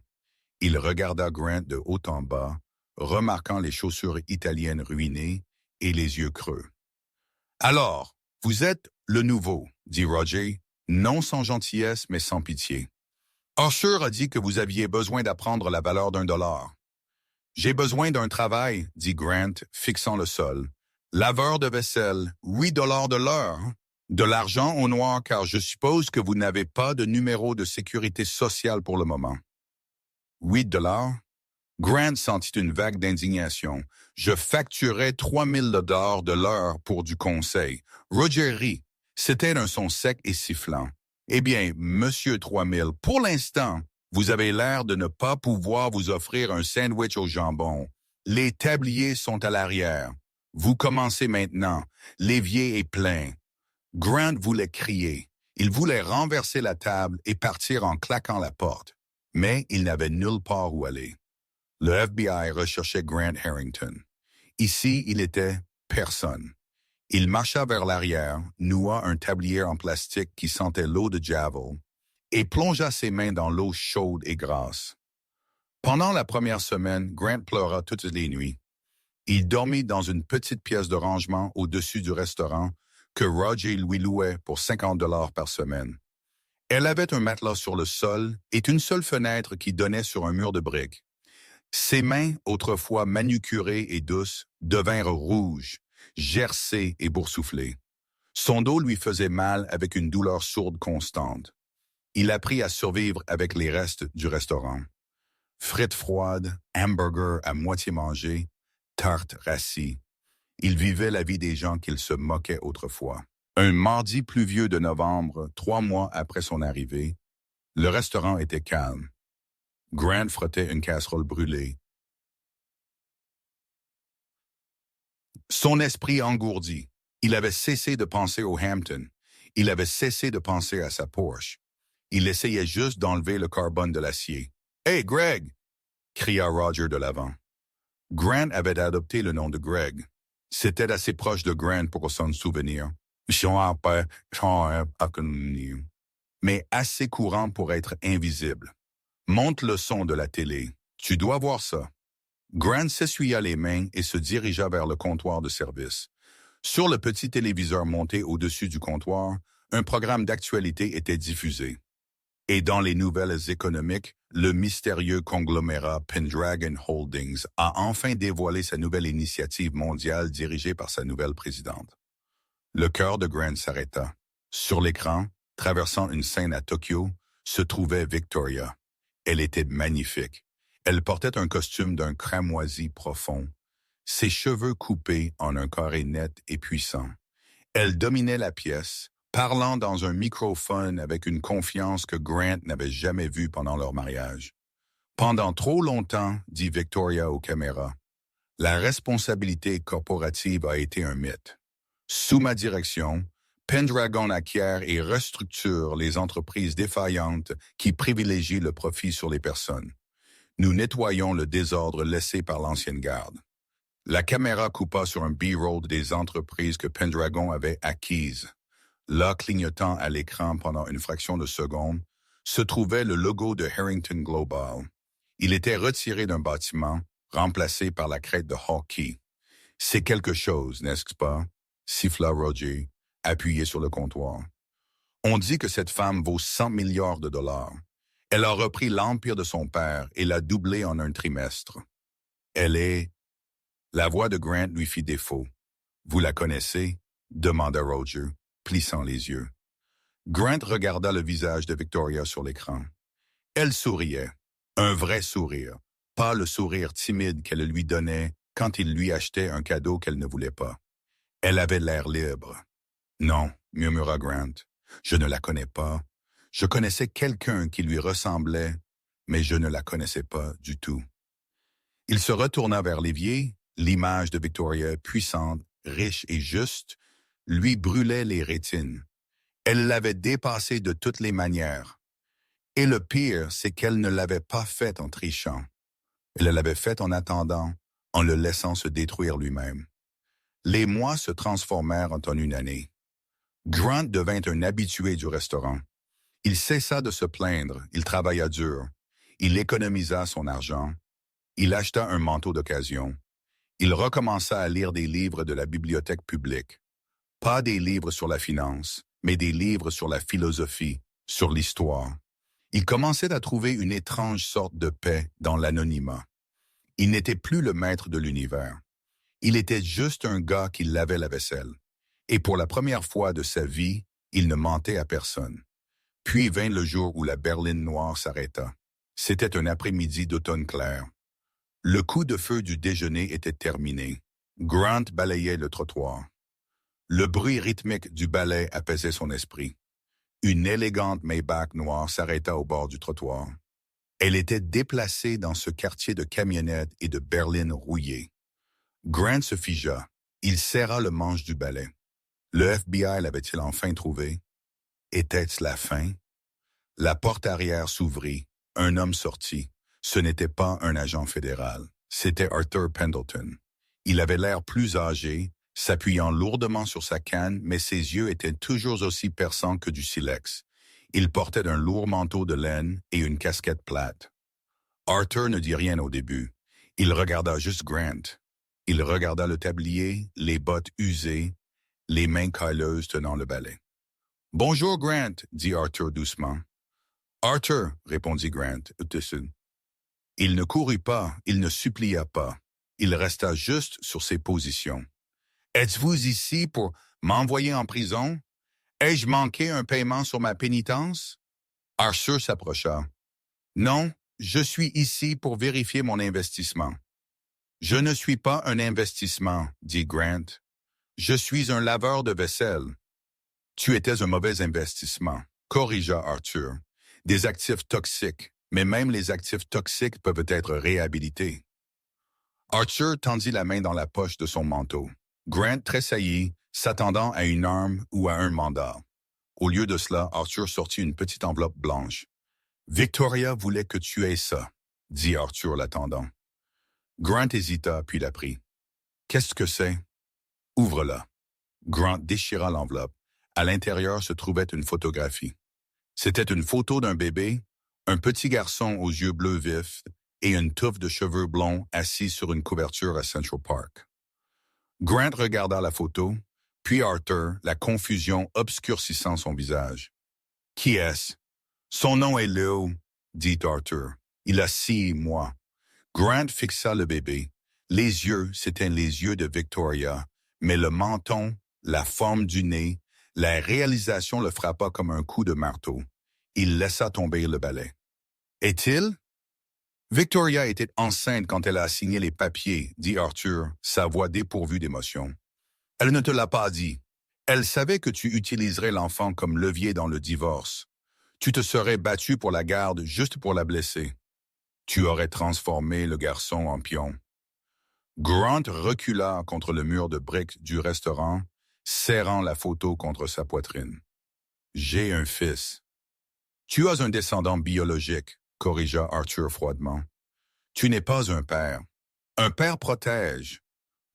Il regarda Grant de haut en bas, remarquant les chaussures italiennes ruinées et les yeux creux. « Alors, vous êtes le nouveau, » dit Roger, non sans gentillesse mais sans pitié. « Arthur a dit que vous aviez besoin d'apprendre la valeur d'$1. »« J'ai besoin d'un travail, » dit Grant, fixant le sol. « Laveur de vaisselle, $8 de l'heure. De l'argent au noir car je suppose que vous n'avez pas de numéro de sécurité sociale pour le moment. » $8, Grant sentit une vague d'indignation. Je facturais 3 000 $ de l'heure pour du conseil. Roger rit. C'était un son sec et sifflant. Eh bien, monsieur 3000, pour l'instant, vous avez l'air de ne pas pouvoir vous offrir un sandwich au jambon. Les tabliers sont à l'arrière. Vous commencez maintenant. L'évier est plein. Grant voulait crier. Il voulait renverser la table et partir en claquant la porte. Mais il n'avait nulle part où aller. Le FBI recherchait Grant Harrington. Ici, il était personne. Il marcha vers l'arrière, noua un tablier en plastique qui sentait l'eau de Javel et plongea ses mains dans l'eau chaude et grasse. Pendant la première semaine, Grant pleura toutes les nuits. Il dormit dans une petite pièce de rangement au-dessus du restaurant que Roger lui louait pour 50 $ par semaine. Elle avait un matelas sur le sol et une seule fenêtre qui donnait sur un mur de briques. Ses mains, autrefois manucurées et douces, devinrent rouges, gercées et boursouflées. Son dos lui faisait mal avec une douleur sourde constante. Il apprit à survivre avec les restes du restaurant. Frites froides, hamburgers à moitié mangés, tartes rassis. Il vivait la vie des gens qu'il se moquait autrefois. Un mardi pluvieux de novembre, 3 mois après son arrivée, le restaurant était calme. Grant frottait une casserole brûlée. Son esprit engourdi. Il avait cessé de penser au Hampton. Il avait cessé de penser à sa Porsche. Il essayait juste d'enlever le carbone de l'acier. « Hey, Greg! » cria Roger de l'avant. Grant avait adopté le nom de Greg. C'était assez proche de Grant pour s'en souvenir. Mais assez courant pour être invisible. Monte le son de la télé. Tu dois voir ça. Grant s'essuya les mains et se dirigea vers le comptoir de service. Sur le petit téléviseur monté au-dessus du comptoir, un programme d'actualité était diffusé. Et dans les nouvelles économiques, le mystérieux conglomérat Pendragon Holdings a enfin dévoilé sa nouvelle initiative mondiale dirigée par sa nouvelle présidente. Le cœur de Grant s'arrêta. Sur l'écran, traversant une scène à Tokyo, se trouvait Victoria. Elle était magnifique. Elle portait un costume d'un cramoisi profond, ses cheveux coupés en un carré net et puissant. Elle dominait la pièce, parlant dans un microphone avec une confiance que Grant n'avait jamais vue pendant leur mariage. « Pendant trop longtemps, dit Victoria aux caméras, la responsabilité corporative a été un mythe. Sous ma direction, Pendragon acquiert et restructure les entreprises défaillantes qui privilégient le profit sur les personnes. Nous nettoyons le désordre laissé par l'ancienne garde. » La caméra coupa sur un B-roll des entreprises que Pendragon avait acquises. Là, clignotant à l'écran pendant une fraction de seconde, se trouvait le logo de Harrington Global. Il était retiré d'un bâtiment, remplacé par la crête de Hawkeye. « C'est quelque chose, n'est-ce pas? » siffla Roger, appuyé sur le comptoir. « On dit que cette femme vaut 100 milliards de $. Elle a repris l'empire de son père et l'a doublé en un trimestre. Elle est... » La voix de Grant lui fit défaut. « Vous la connaissez? » demanda Roger, plissant les yeux. Grant regarda le visage de Victoria sur l'écran. Elle souriait. Un vrai sourire, pas le sourire timide qu'elle lui donnait quand il lui achetait un cadeau qu'elle ne voulait pas. Elle avait l'air libre. « Non, » murmura Grant, « je ne la connais pas. Je connaissais quelqu'un qui lui ressemblait, mais je ne la connaissais pas du tout. » Il se retourna vers l'évier. L'image de Victoria, puissante, riche et juste, lui brûlait les rétines. Elle l'avait dépassé de toutes les manières. Et le pire, c'est qu'elle ne l'avait pas fait en trichant. Elle l'avait fait en attendant, en le laissant se détruire lui-même. Les mois se transformèrent en une année. Grant devint un habitué du restaurant. Il cessa de se plaindre, il travailla dur. Il économisa son argent. Il acheta un manteau d'occasion. Il recommença à lire des livres de la bibliothèque publique. Pas des livres sur la finance, mais des livres sur la philosophie, sur l'histoire. Il commençait à trouver une étrange sorte de paix dans l'anonymat. Il n'était plus le maître de l'univers. Il était juste un gars qui lavait la vaisselle. Et pour la première fois de sa vie, il ne mentait à personne. Puis vint le jour où la berline noire s'arrêta. C'était un après-midi d'automne clair. Le coup de feu du déjeuner était terminé. Grant balayait le trottoir. Le bruit rythmique du balai apaisait son esprit. Une élégante Maybach noire s'arrêta au bord du trottoir. Elle était déplacée dans ce quartier de camionnettes et de berlines rouillées. Grant se figea. Il serra le manche du balai. Le FBI l'avait-il enfin trouvé? Était-ce la fin? La porte arrière s'ouvrit. Un homme sortit. Ce n'était pas un agent fédéral. C'était Arthur Pendleton. Il avait l'air plus âgé, s'appuyant lourdement sur sa canne, mais ses yeux étaient toujours aussi perçants que du silex. Il portait un lourd manteau de laine et une casquette plate. Arthur ne dit rien au début. Il regarda juste Grant. Il regarda le tablier, les bottes usées, les mains cailleuses tenant le balai. « Bonjour, Grant, » dit Arthur doucement. « Arthur, » répondit Grant. Il ne courut pas, il ne supplia pas. Il resta juste sur ses positions. « Êtes-vous ici pour m'envoyer en prison? Ai-je manqué un paiement sur ma pénitence? » Arthur s'approcha. « Non, je suis ici pour vérifier mon investissement. »« Je ne suis pas un investissement, » dit Grant. « Je suis un laveur de vaisselle. »« Tu étais un mauvais investissement, » corrigea Arthur. « Des actifs toxiques, mais même les actifs toxiques peuvent être réhabilités. » Arthur tendit la main dans la poche de son manteau. Grant tressaillit, s'attendant à une arme ou à un mandat. Au lieu de cela, Arthur sortit une petite enveloppe blanche. « Victoria voulait que tu aies ça, » dit Arthur l'attendant. Grant hésita, puis la prit. « Qu'est-ce que c'est? » »« Ouvre-la. » Grant déchira l'enveloppe. À l'intérieur se trouvait une photographie. C'était une photo d'un bébé, un petit garçon aux yeux bleus vifs et une touffe de cheveux blonds assis sur une couverture à Central Park. Grant regarda la photo, puis Arthur, la confusion obscurcissant son visage. « Qui est-ce? »« Son nom est Leo, » dit Arthur. « Il a 6 mois. » Grant fixa le bébé. Les yeux, c'étaient les yeux de Victoria, mais le menton, la forme du nez, la réalisation le frappa comme un coup de marteau. Il laissa tomber le balai. « Est-il? » « Victoria était enceinte quand elle a signé les papiers, » dit Arthur, sa voix dépourvue d'émotion. « Elle ne te l'a pas dit. Elle savait que tu utiliserais l'enfant comme levier dans le divorce. Tu te serais battu pour la garde juste pour la blesser. Tu aurais transformé le garçon en pion. » Grant recula contre le mur de briques du restaurant, serrant la photo contre sa poitrine. « J'ai un fils. »« Tu as un descendant biologique, » corrigea Arthur froidement. « Tu n'es pas un père. Un père protège.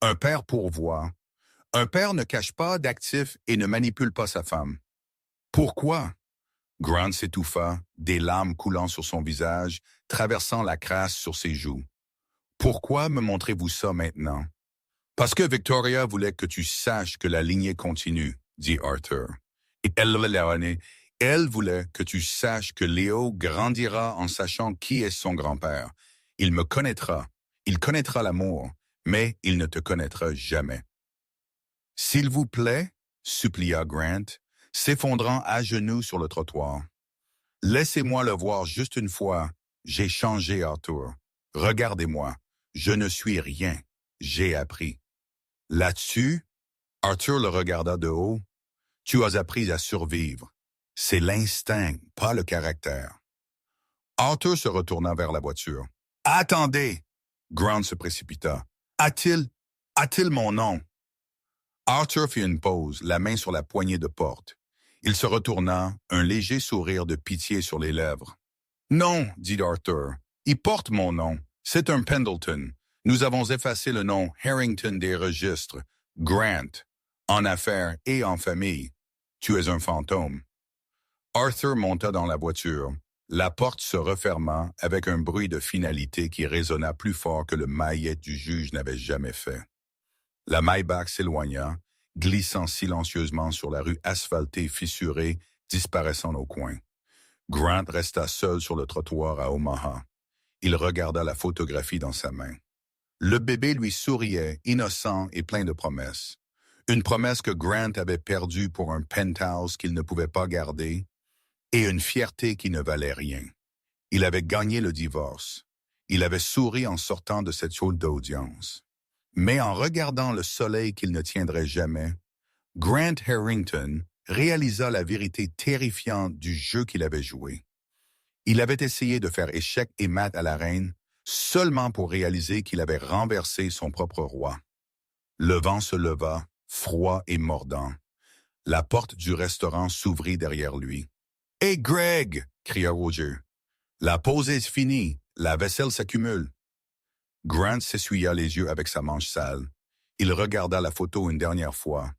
Un père pourvoit. Un père ne cache pas d'actifs et ne manipule pas sa femme. »« Pourquoi? » Grant s'étouffa, des larmes coulant sur son visage, traversant la crasse sur ses joues. « Pourquoi me montrez-vous ça maintenant? »« Parce que Victoria voulait que tu saches que la lignée continue, » dit Arthur. « Et elle voulait que tu saches que Léo grandira en sachant qui est son grand-père. Il me connaîtra, il connaîtra l'amour, mais il ne te connaîtra jamais. »« S'il vous plaît, » supplia Grant, s'effondrant à genoux sur le trottoir. « Laissez-moi le voir juste une fois. J'ai changé, Arthur. Regardez-moi. Je ne suis rien. J'ai appris. » Là-dessus, Arthur le regarda de haut. « Tu as appris à survivre. C'est l'instinct, pas le caractère. » Arthur se retourna vers la voiture. « Attendez! » Grant se précipita. « A-t-il mon nom? » Arthur fit une pause, la main sur la poignée de porte. Il se retourna, un léger sourire de pitié sur les lèvres. « Non, » dit Arthur, « il porte mon nom. C'est un Pendleton. Nous avons effacé le nom Harrington des registres. Grant, en affaires et en famille. Tu es un fantôme. » Arthur monta dans la voiture. La porte se referma avec un bruit de finalité qui résonna plus fort que le maillet du juge n'avait jamais fait. La Maybach s'éloigna, glissant silencieusement sur la rue asphaltée fissurée, disparaissant au coin. Grant resta seul sur le trottoir à Omaha. Il regarda la photographie dans sa main. Le bébé lui souriait, innocent et plein de promesses. Une promesse que Grant avait perdue pour un penthouse qu'il ne pouvait pas garder, et une fierté qui ne valait rien. Il avait gagné le divorce. Il avait souri en sortant de cette salle d'audience. Mais en regardant le soleil qu'il ne tiendrait jamais, Grant Harrington réalisa la vérité terrifiante du jeu qu'il avait joué. Il avait essayé de faire échec et mat à la reine seulement pour réaliser qu'il avait renversé son propre roi. Le vent se leva, froid et mordant. La porte du restaurant s'ouvrit derrière lui. « Hey Greg! » cria Roger. « La pause est finie, la vaisselle s'accumule. » Grant s'essuya les yeux avec sa manche sale. Il regarda la photo une dernière fois,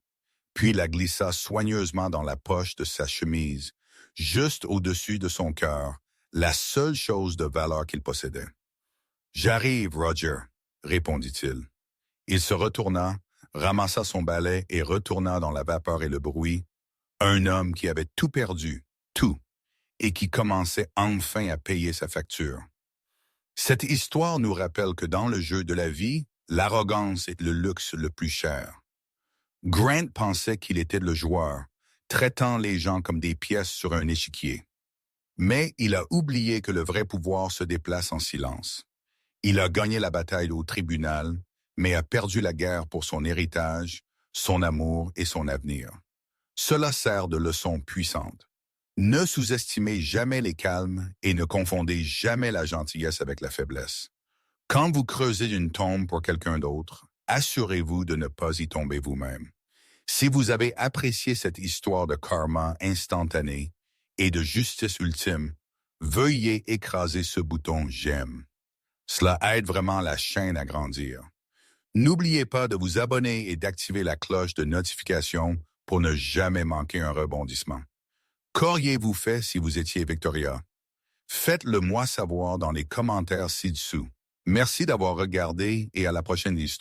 puis la glissa soigneusement dans la poche de sa chemise, juste au-dessus de son cœur, la seule chose de valeur qu'il possédait. « J'arrive, Roger, » répondit-il. Il se retourna, ramassa son balai et retourna dans la vapeur et le bruit, un homme qui avait tout perdu, tout, et qui commençait enfin à payer sa facture. Cette histoire nous rappelle que dans le jeu de la vie, l'arrogance est le luxe le plus cher. Grant pensait qu'il était le joueur, traitant les gens comme des pièces sur un échiquier. Mais il a oublié que le vrai pouvoir se déplace en silence. Il a gagné la bataille au tribunal, mais a perdu la guerre pour son héritage, son amour et son avenir. Cela sert de leçon puissante. Ne sous-estimez jamais les calmes et ne confondez jamais la gentillesse avec la faiblesse. Quand vous creusez une tombe pour quelqu'un d'autre, assurez-vous de ne pas y tomber vous-même. Si vous avez apprécié cette histoire de karma instantané et de justice ultime, veuillez écraser ce bouton « J'aime ». Cela aide vraiment la chaîne à grandir. N'oubliez pas de vous abonner et d'activer la cloche de notification pour ne jamais manquer un rebondissement. Qu'auriez-vous fait si vous étiez Victoria? Faites-le moi savoir dans les commentaires ci-dessous. Merci d'avoir regardé et à la prochaine histoire.